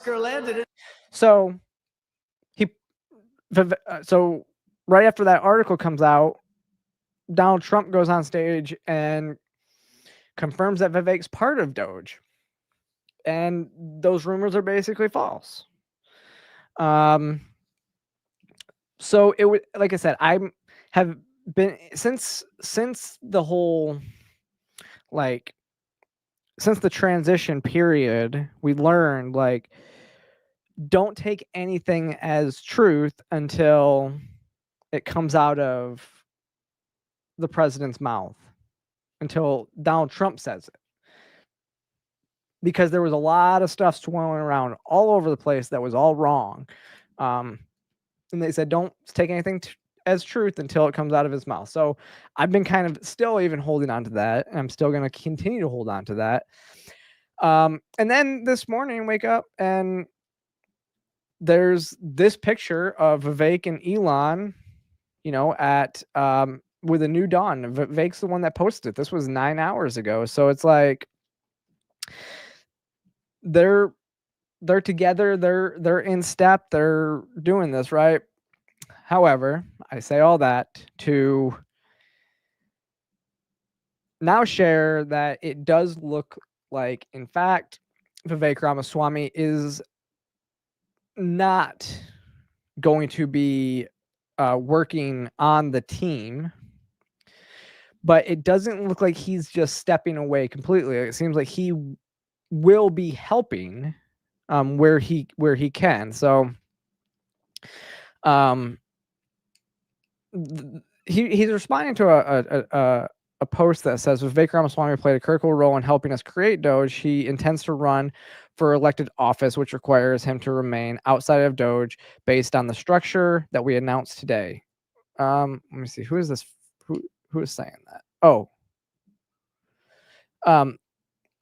Landed it. So so right after that article comes out, Donald Trump goes on stage and confirms that Vivek's part of Doge, and those rumors are basically false. So it would, like I said, I have been since the whole, like, since the transition period, we learned, like, don't take anything as truth until it comes out of the president's mouth, until Donald Trump says it. Because there was a lot of stuff swirling around all over the place that was all wrong. And they said, don't take anything as truth until it comes out of his mouth. So I've been kind of still even holding on to that, and I'm still going to continue to hold on to that. And then this morning, wake up and there's this picture of Vivek and Elon, at with a new dawn. Vivek's the one that posted it. This was 9 hours ago. So it's like they're together, they're in step, they're doing this, right? However, I say all that to now share that it does look like, in fact, Vivek Ramaswamy is not going to be working on the team, but it doesn't look like he's just stepping away completely. It seems like he will be helping where he can. So he's responding to a post that says, Vivek Ramaswamy played a critical role in helping us create Doge. He intends to run for elected office, which requires him to remain outside of Doge based on the structure that we announced today. Let me see. Who is this? Who is saying that? Oh.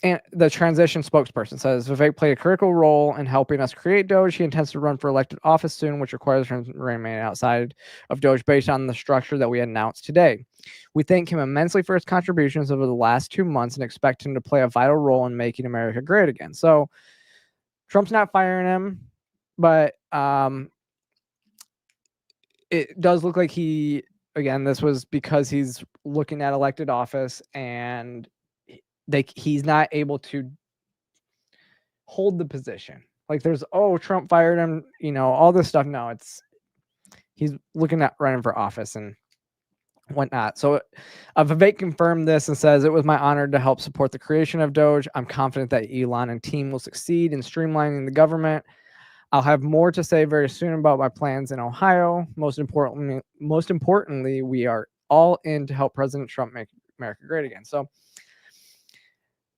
And the transition spokesperson says Vivek played a critical role in helping us create Doge. He intends to run for elected office soon, which requires him to remain outside of Doge based on the structure that we announced today. We thank him immensely for his contributions over the last 2 months and expect him to play a vital role in making America great again. So Trump's not firing him, but it does look like this was because he's looking at elected office and he's not able to hold the position. Like there's, Trump fired him, all this stuff. No, he's looking at running for office and whatnot. So Vivek confirmed this and says, it was my honor to help support the creation of Doge. I'm confident that Elon and team will succeed in streamlining the government. I'll have more to say very soon about my plans in Ohio. Most importantly, we are all in to help President Trump make America great again. So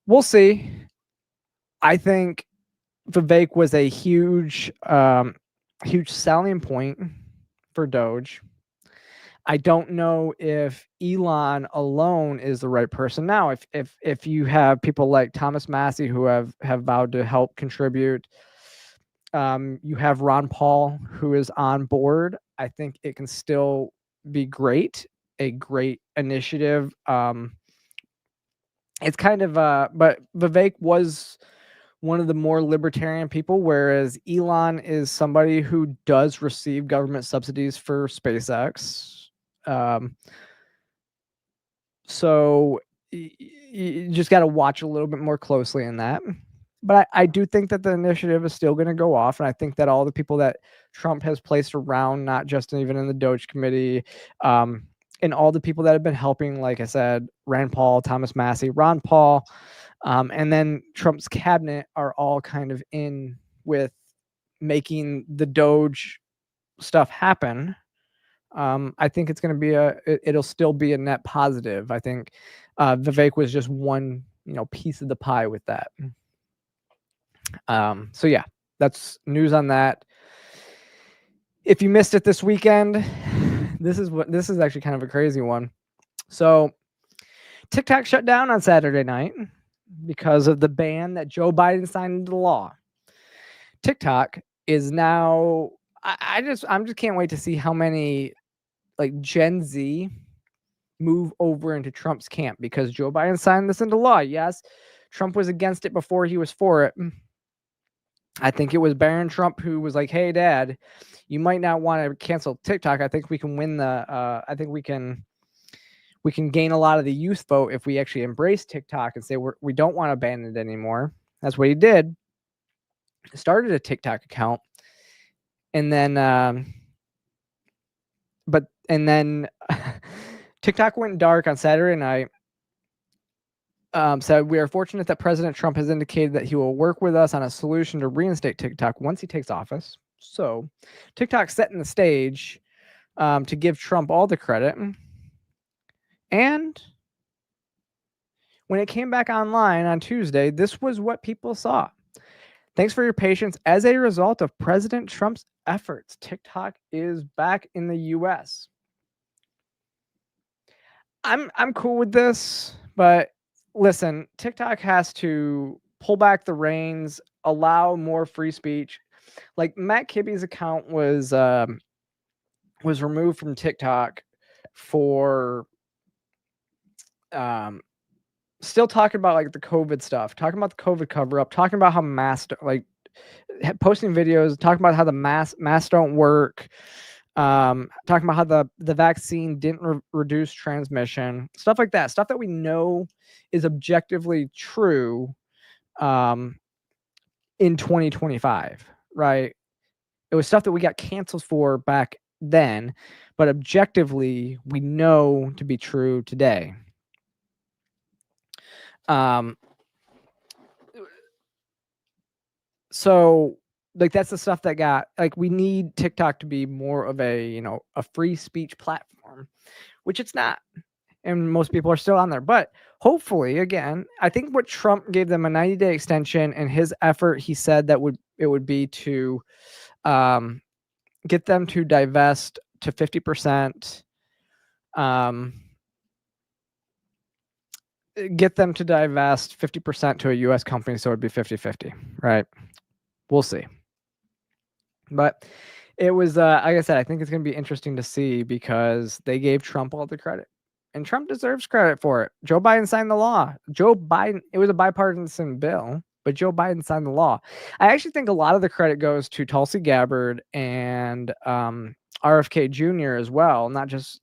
we'll see. I think Vivek was a huge selling point for Doge. I don't know if Elon alone is the right person. Now, if you have people like Thomas Massie who have vowed to help contribute, you have Ron Paul who is on board. I think it can still be great, a great initiative. It's kind of but Vivek was one of the more libertarian people, whereas Elon is somebody who does receive government subsidies for SpaceX. So you just got to watch a little bit more closely in that. But I do think that the initiative is still going to go off. And I think that all the people that Trump has placed around, not just even in the Doge committee, and all the people that have been helping, like I said, Rand Paul, Thomas Massie, Ron Paul, and then Trump's cabinet are all kind of in with making the Doge stuff happen. I think it's going to be it'll still be a net positive. I think Vivek was just one, piece of the pie with that. So yeah, that's news on that. If you missed it this weekend, this is actually kind of a crazy one. So TikTok shut down on Saturday night because of the ban that Joe Biden signed into law. TikTok is now, I just can't wait to see how many like Gen Z move over into Trump's camp because Joe Biden signed this into law. Yes, Trump was against it before he was for it. I think it was Barron Trump who was like, hey, Dad, you might not want to cancel TikTok. I think we can win I think we can gain a lot of the youth vote if we actually embrace TikTok and say we don't want to ban it anymore. That's what he did. He started a TikTok account. And then TikTok went dark on Saturday night. Said we are fortunate that President Trump has indicated that he will work with us on a solution to reinstate TikTok once he takes office. So TikTok setting the stage to give Trump all the credit. And when it came back online on Tuesday, this was what people saw. Thanks for your patience. As a result of President Trump's efforts, TikTok is back in the US. I'm cool with this, but listen, TikTok has to pull back the reins, allow more free speech. Like Matt Kibbe's account was removed from TikTok for still talking about like the COVID stuff, talking about the COVID cover up, talking about how masks, like posting videos, talking about how the masks don't work, talking about how the vaccine didn't reduce transmission, stuff like that, stuff that we know is objectively true in 2025, right? It was stuff that we got canceled for back then, but objectively we know to be true today. So like that's the stuff that got, like, we need TikTok to be more of a, a free speech platform. platform, which it's not. And most people are still on there. But hopefully, again, I think what Trump gave them a 90-day extension, and his effort, he said that it would be to get them to divest to 50%, get them to divest 50% to a U.S. company, so it would be 50-50, right? We'll see. But it was, like I said, I think it's going to be interesting to see because they gave Trump all the credit. And Trump deserves credit for it. Joe Biden signed the law. It was a bipartisan bill, but Joe Biden signed the law. I actually think a lot of the credit goes to Tulsi Gabbard and RFK Jr. as well, not just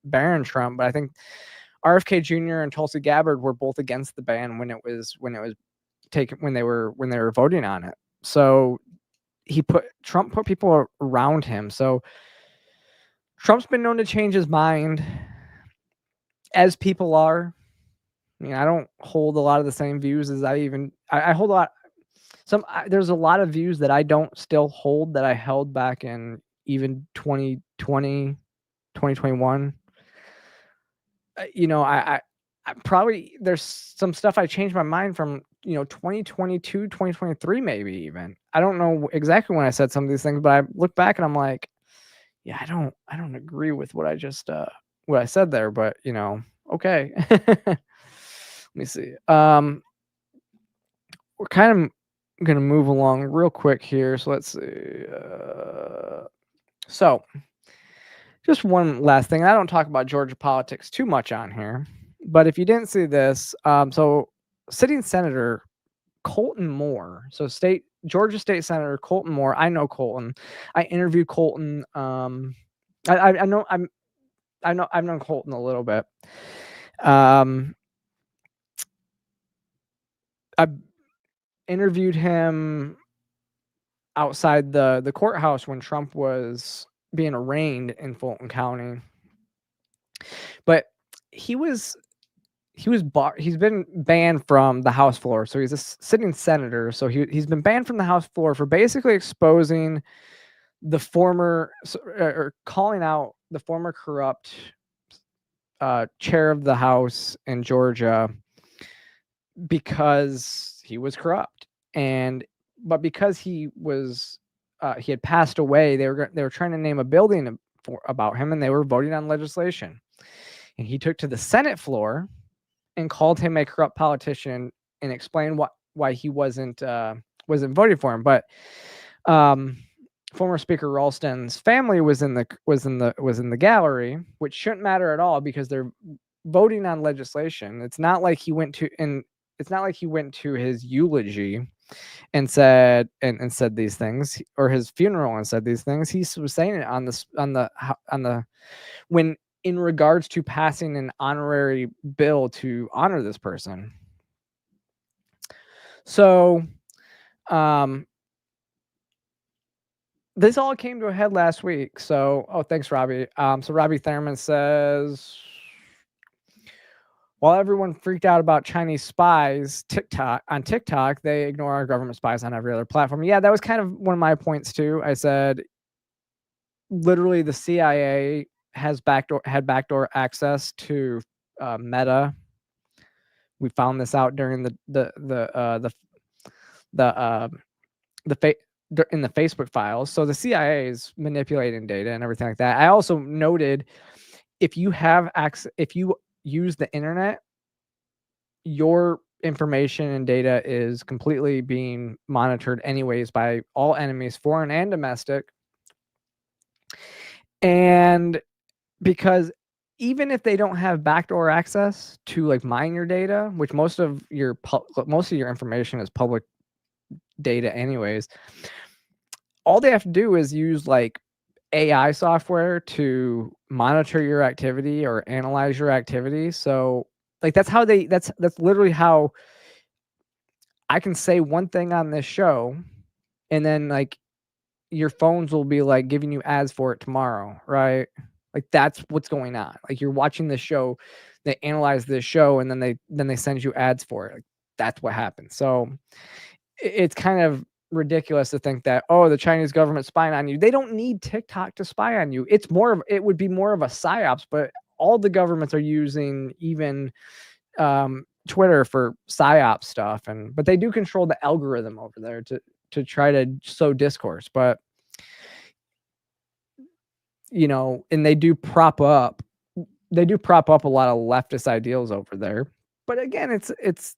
Barron Trump, but I think RFK Jr. and Tulsi Gabbard were both against the ban when it was taken, when they were voting on it. So Trump put people around him. So Trump's been known to change his mind, as people are. I mean, I don't hold a lot of the same views as I hold a lot. There's a lot of views that I don't still hold that I held back in even 2020, 2021. I probably, there's some stuff I changed my mind from, 2022, 2023, maybe even. I don't know exactly when I said some of these things, but I look back and I'm like, yeah, I don't agree with what I just, what I said there, but okay. Let me see. We're kind of going to move along real quick here. So let's see. So just one last thing. I don't talk about Georgia politics too much on here, but if you didn't see this, so sitting Senator Colton Moore, so Georgia State Senator Colton Moore. I know Colton. I interviewed Colton. I've known Colton a little bit. I interviewed him outside the courthouse when Trump was being arraigned in Fulton County. But he's been banned from the House floor. So he's a sitting senator. So he's been banned from the House floor for basically exposing the former, or calling out the former corrupt chair of the House in Georgia because he was corrupt. But because he had passed away, they were trying to name a building about him, and they were voting on legislation. And he took to the Senate floor and called him a corrupt politician and explained why he wasn't voting for him. But former Speaker Ralston's family was in the gallery, which shouldn't matter at all because they're voting on legislation. It's not like he went to his eulogy and said these things, or his funeral and said these things. He was saying it on the when in regards to passing an honorary bill to honor this person. So this all came to a head last week. So, thanks, Robbie. So Robbie Thurman says, while everyone freaked out about Chinese spies on TikTok, they ignore our government spies on every other platform. Yeah, that was kind of one of my points too. I said, literally, the CIA had backdoor access to Meta. We found this out during in the Facebook files. So the CIA is manipulating data and everything like that. I also noted, if you use the internet, your information and data is completely being monitored anyways by all enemies, foreign and domestic. And because even if they don't have backdoor access to like mine your data, which most of your information is public data anyways, all they have to do is use like AI software to monitor your activity or analyze your activity. So like that's literally how I can say one thing on this show, and then like your phones will be like giving you ads for it tomorrow, right? Like that's what's going on. Like you're watching this show, they analyze this show, and then they send you ads for it. Like, that's what happens. So it's kind of ridiculous to think that, oh, the Chinese government's spying on you. They don't need TikTok to spy on you. It would be more of a psyops, but all the governments are using even Twitter for psyop stuff, but they do control the algorithm over there to try to sow discourse. But and they do prop up a lot of leftist ideals over there. But again, it's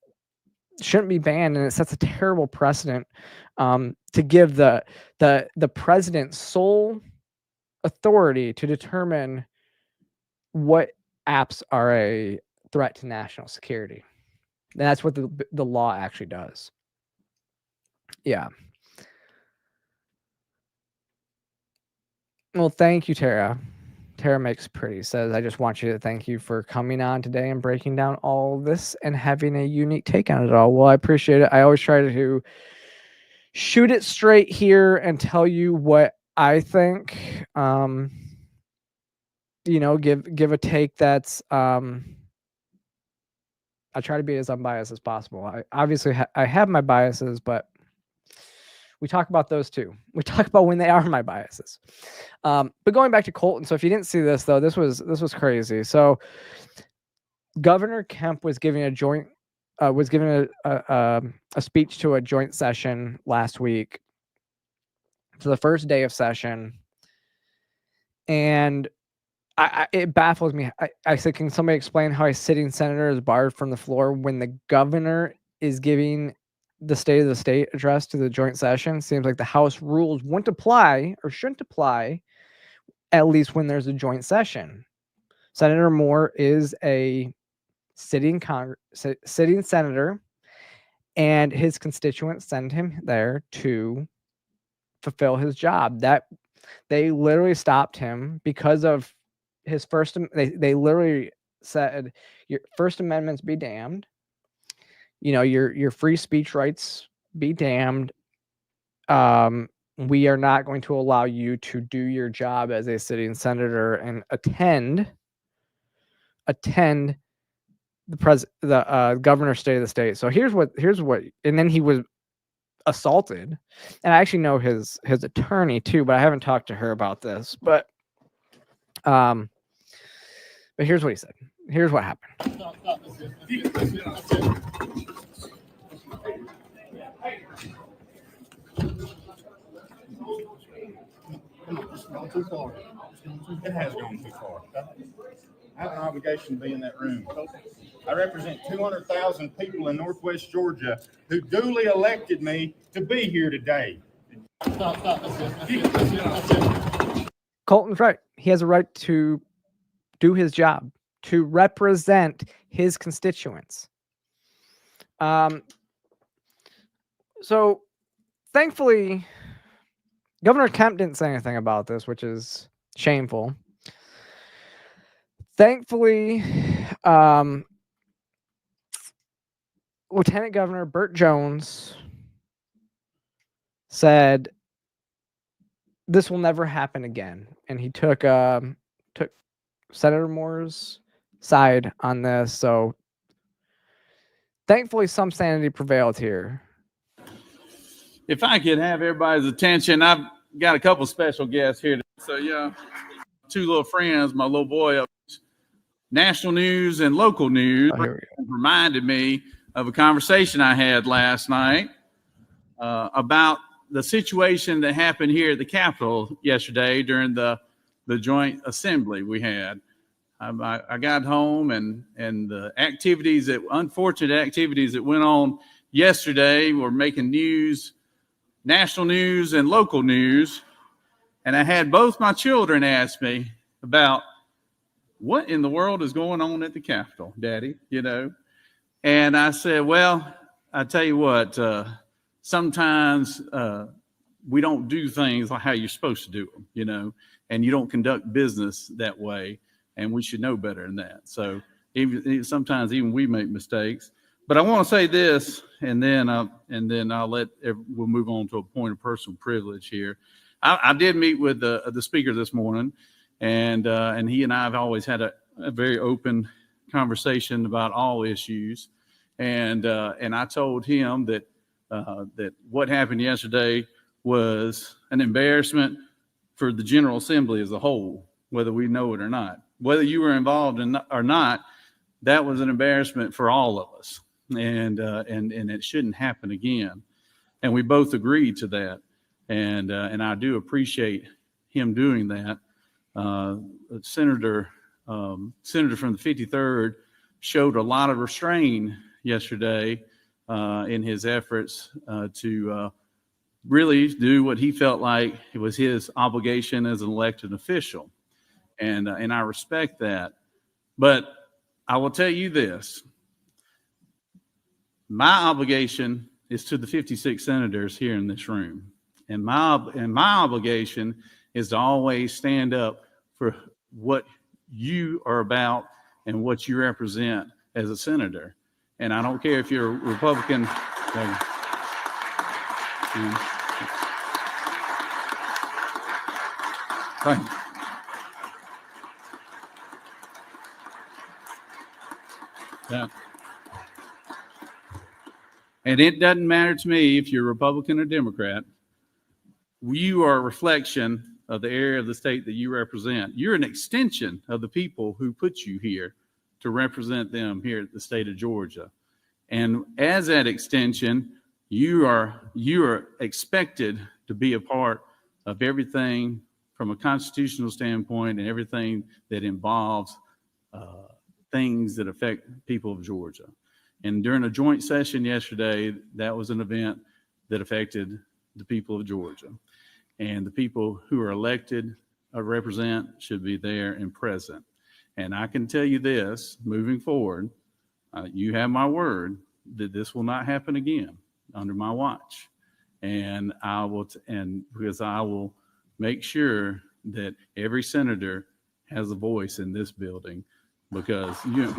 shouldn't be banned, and it sets a terrible precedent to give the president sole authority to determine what apps are a threat to national security. And that's what the law actually does. Yeah. Well, thank you, Tara. Tara Makes Pretty says, I just want you to thank you for coming on today and breaking down all this and having a unique take on it all. Well, I appreciate it. I always try to shoot it straight here and tell you what I think. Give a take that's I try to be as unbiased as possible. I obviously I have my biases, but we talk about those too. We talk about when they are my biases. But going back to Colton, so if you didn't see this though, this was crazy. So Governor Kemp was giving a speech to a joint session last week. So the first day of session, and it baffles me. I said, can somebody explain how a sitting senator is barred from the floor when the governor is giving the State of the State address to the joint session? Seems like the House rules wouldn't apply or shouldn't apply, at least when there's a joint session. Senator Moore is a sitting senator, and his constituents send him there to fulfill his job. That they literally stopped him because of his they literally said, your First Amendments be damned. Your free speech rights be damned. We are not going to allow you to do your job as a sitting senator and attend the governor's State of the State. So here's what, and then he was assaulted, and I actually know his attorney too, but I haven't talked to her about this. But here's what he said. Here's what happened. It's gone too far. It has gone too far. I have an obligation to be in that room. I represent 200,000 people in Northwest Georgia who duly elected me to be here today. Colton's right. He has a right to do his job, to represent his constituents. So thankfully, Governor Kemp didn't say anything about this, which is shameful. Thankfully, Lieutenant Governor Burt Jones said this will never happen again, and he took Senator Moore's side on this. So thankfully, some sanity prevailed here. If I could have everybody's attention, I've got a couple special guests here. So yeah, two little friends, my little boy, national news and local news, reminded me of a conversation I had last night about the situation that happened here at the Capitol yesterday during the joint assembly we had. I got home and the unfortunate activities that went on yesterday were making news, national news and local news. And I had both my children ask me about what in the world is going on at the Capitol, Daddy, And I said, well, I tell you what, sometimes we don't do things like how you're supposed to do them, and you don't conduct business that way. And we should know better than that. So sometimes even we make mistakes. But I want to say this, and then we'll move on to a point of personal privilege here. I did meet with the speaker this morning, and he and I have always had a very open conversation about all issues. And I told him that that what happened yesterday was an embarrassment for the General Assembly as a whole, whether we know it or not. Whether you were involved or not, that was an embarrassment for all of us, and it shouldn't happen again. And we both agreed to that, and I do appreciate him doing that. Senator from the 53rd showed a lot of restraint yesterday in his efforts to really do what he felt like it was his obligation as an elected official. And I respect that. But I will tell you this. My obligation is to the 56 senators here in this room. And my obligation is to always stand up for what you are about and what you represent as a senator. And I don't care if you're a Republican. Thank you. Yeah. And it doesn't matter to me if you're Republican or Democrat. You are a reflection of the area of the state that you represent. You're an extension of the people who put you here to represent them here at the state of Georgia. And as that extension, you are expected to be a part of everything from a constitutional standpoint and everything that involves things that affect people of Georgia. And during a joint session yesterday, that was an event that affected the people of Georgia. And the people who are elected or represent should be there and present. And I can tell you this, moving forward, you have my word that this will not happen again under my watch. And because I will make sure that every senator has a voice in this building, because you.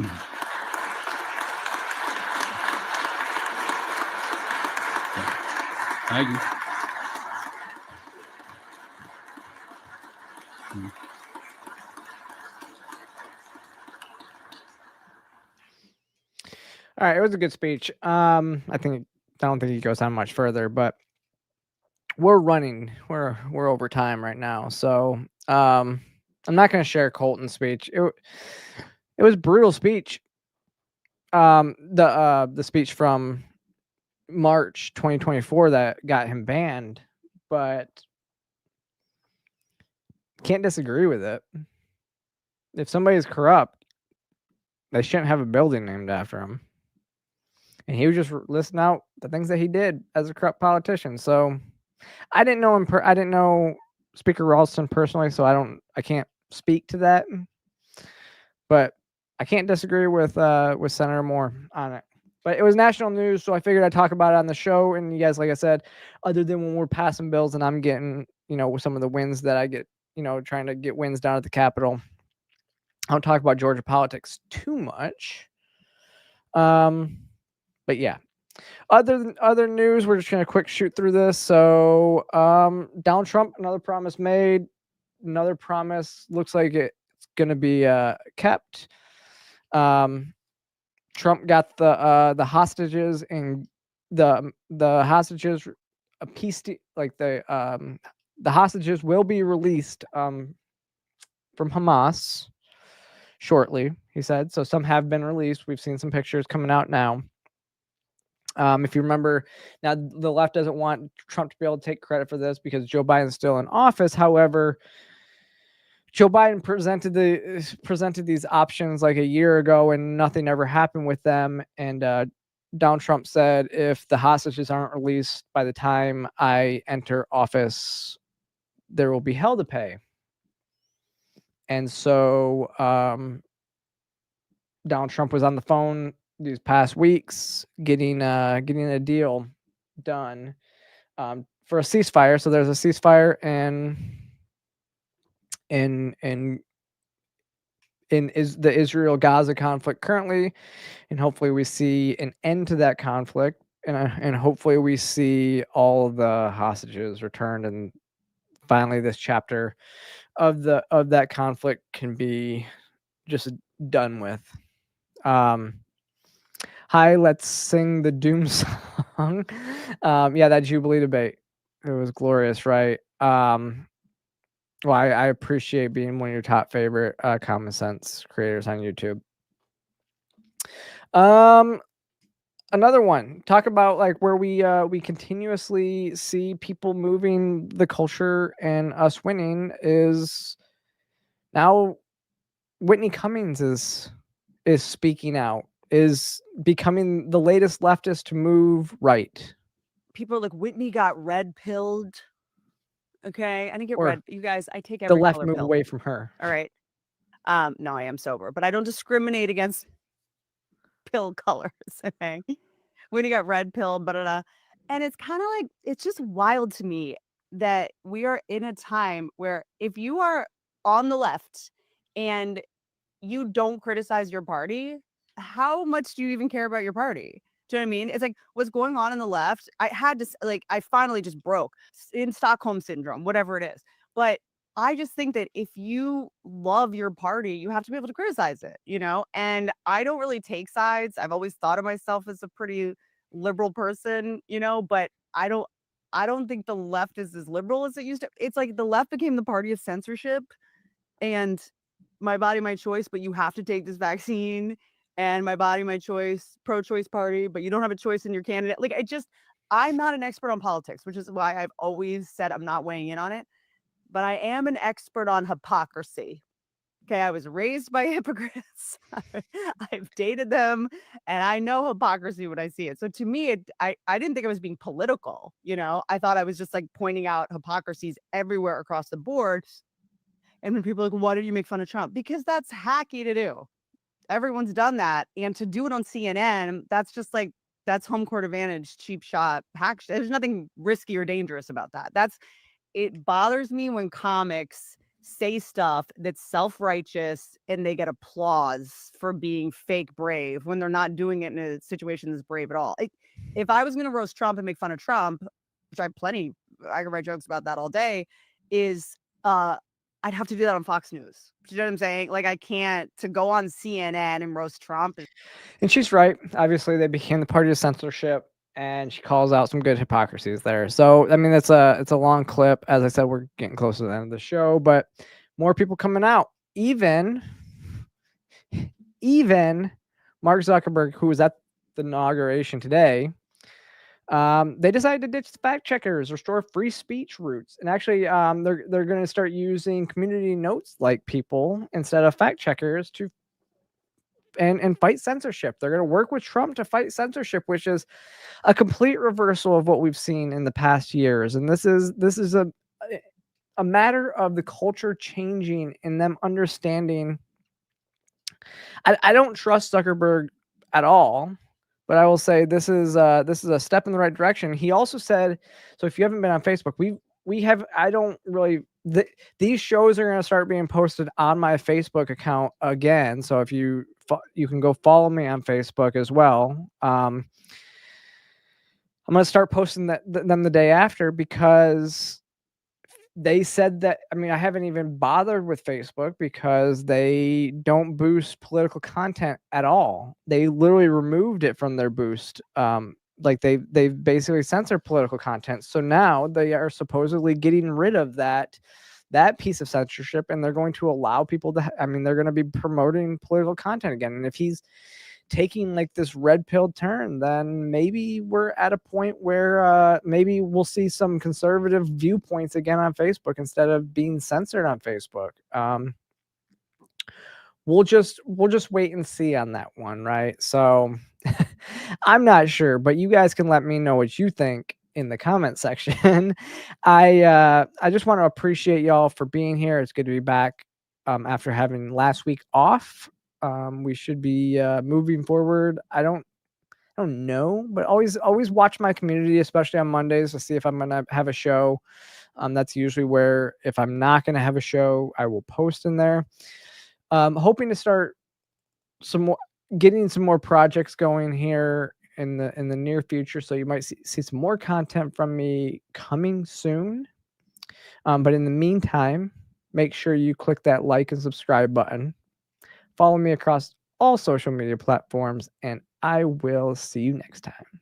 Thank you. All right, it was a good speech. I don't think he goes on much further, but we're running. We're over time right now, so I'm not going to share Colton's speech. It was a brutal speech. The speech from March 2024 that got him banned, but can't disagree with it. If somebody is corrupt, they shouldn't have a building named after him. And he was just listing out the things that he did as a corrupt politician. So I didn't know him. I didn't know Speaker Ralston personally, so I can't speak to that. But I can't disagree with Senator Moore on it. But it was national news, so I figured I'd talk about it on the show. And you guys, like I said, other than when we're passing bills and I'm getting, some of the wins that I get, trying to get wins down at the Capitol, I don't talk about Georgia politics too much. But yeah, other news, we're just going to quick shoot through this. So Donald Trump, another promise made, another promise looks like it's going to be kept. Trump got the hostages, and the hostages the hostages will be released from Hamas shortly, he said. So some have been released. We've seen some pictures coming out now. If you remember, now the left doesn't want Trump to be able to take credit for this because Joe Biden's still in office. However, Joe Biden presented these options like a year ago, and nothing ever happened with them. And Donald Trump said, if the hostages aren't released by the time I enter office, there will be hell to pay. And so Donald Trump was on the phone these past weeks getting a deal done for a ceasefire. So there's a ceasefire in the Israel-Gaza conflict currently, and hopefully we see an end to that conflict, and hopefully we see all of the hostages returned, and finally this chapter of that conflict can be just done with. Hi, let's sing the doom song. long. Yeah, that Jubilee debate, it was glorious, right? Well, I appreciate being one of your top favorite common sense creators on YouTube. Another one. Talk about like where we continuously see people moving the culture and us winning is now Whitney Cummings is speaking out, is becoming the latest leftist to move right. People are like, Whitney got red pilled. Okay, I didn't get Or red. You guys, I take The every left color move pill. away from her. All right. No, I am sober, but I don't discriminate against pill colors. Okay. Whitney got red pilled, and it's kind of like, it's just wild to me that we are in a time where if you are on the left and you don't criticize your party, how much do you even care about your party? Do you know what I mean? It's like what's going on in the left. I had to I finally just broke in Stockholm syndrome, whatever it is. But I just think that if you love your party, you have to be able to criticize it, And I don't really take sides. I've always thought of myself as a pretty liberal person, but I don't think the left is as liberal as it used to. It's like the left became the party of censorship and my body, my choice, but you have to take this vaccine, and my body, my choice, pro-choice party, but you don't have a choice in your candidate. Like, I'm not an expert on politics, which is why I've always said I'm not weighing in on it, but I am an expert on hypocrisy. Okay, I was raised by hypocrites. I've dated them, and I know hypocrisy when I see it. So to me, I didn't think I was being political. I thought I was just like pointing out hypocrisies everywhere across the board. And when people are like, why did you make fun of Trump? Because that's hacky to do. Everyone's done that. And to do it on CNN, that's just like, that's home court advantage, cheap shot, hack. There's nothing risky or dangerous about that. It bothers me when comics say stuff that's self-righteous and they get applause for being fake brave when they're not doing it in a situation that's brave at all. If I was going to roast Trump and make fun of Trump, which I can write jokes about that all day, I'd have to do that on Fox News. Do you know what I'm saying? Like, I can't to go on CNN and roast Trump. And she's right. Obviously, they became the party of censorship, and she calls out some good hypocrisies there. So, I mean, it's a long clip. As I said, we're getting close to the end of the show, but more people coming out. Even Mark Zuckerberg, who was at the inauguration today, they decided to ditch the fact checkers, restore free speech routes, and actually, they're going to start using community notes like people instead of fact checkers to and fight censorship. They're going to work with Trump to fight censorship, which is a complete reversal of what we've seen in the past years. And this is a matter of the culture changing and them understanding. I don't trust Zuckerberg at all. But I will say this is a step in the right direction. He also said, so if you haven't been on Facebook, we have, I don't really, these shows are going to start being posted on my Facebook account again. So if you can go follow me on Facebook as well. I'm going to start posting them the day after, because they said that, I mean, I haven't even bothered with Facebook because they don't boost political content at all. They literally removed it from their boost. Like they've basically censored political content. So now they are supposedly getting rid of that piece of censorship, and they're going to allow people to, I mean, they're going to be promoting political content again. And if he's taking like this red pill turn, then maybe we're at a point where maybe we'll see some conservative viewpoints again on Facebook instead of being censored on Facebook. We'll just wait and see on that one, right? So I'm not sure, but you guys can let me know what you think in the comment section. I just want to appreciate y'all for being here. It's good to be back after having last week off. We should be moving forward. I don't know, but always watch my community, especially on Mondays, to see if I'm gonna have a show. That's usually where, if I'm not gonna have a show, I will post in there. Hoping to start getting some more projects going here in the near future, so you might see some more content from me coming soon. But in the meantime, make sure you click that like and subscribe button. Follow me across all social media platforms, and I will see you next time.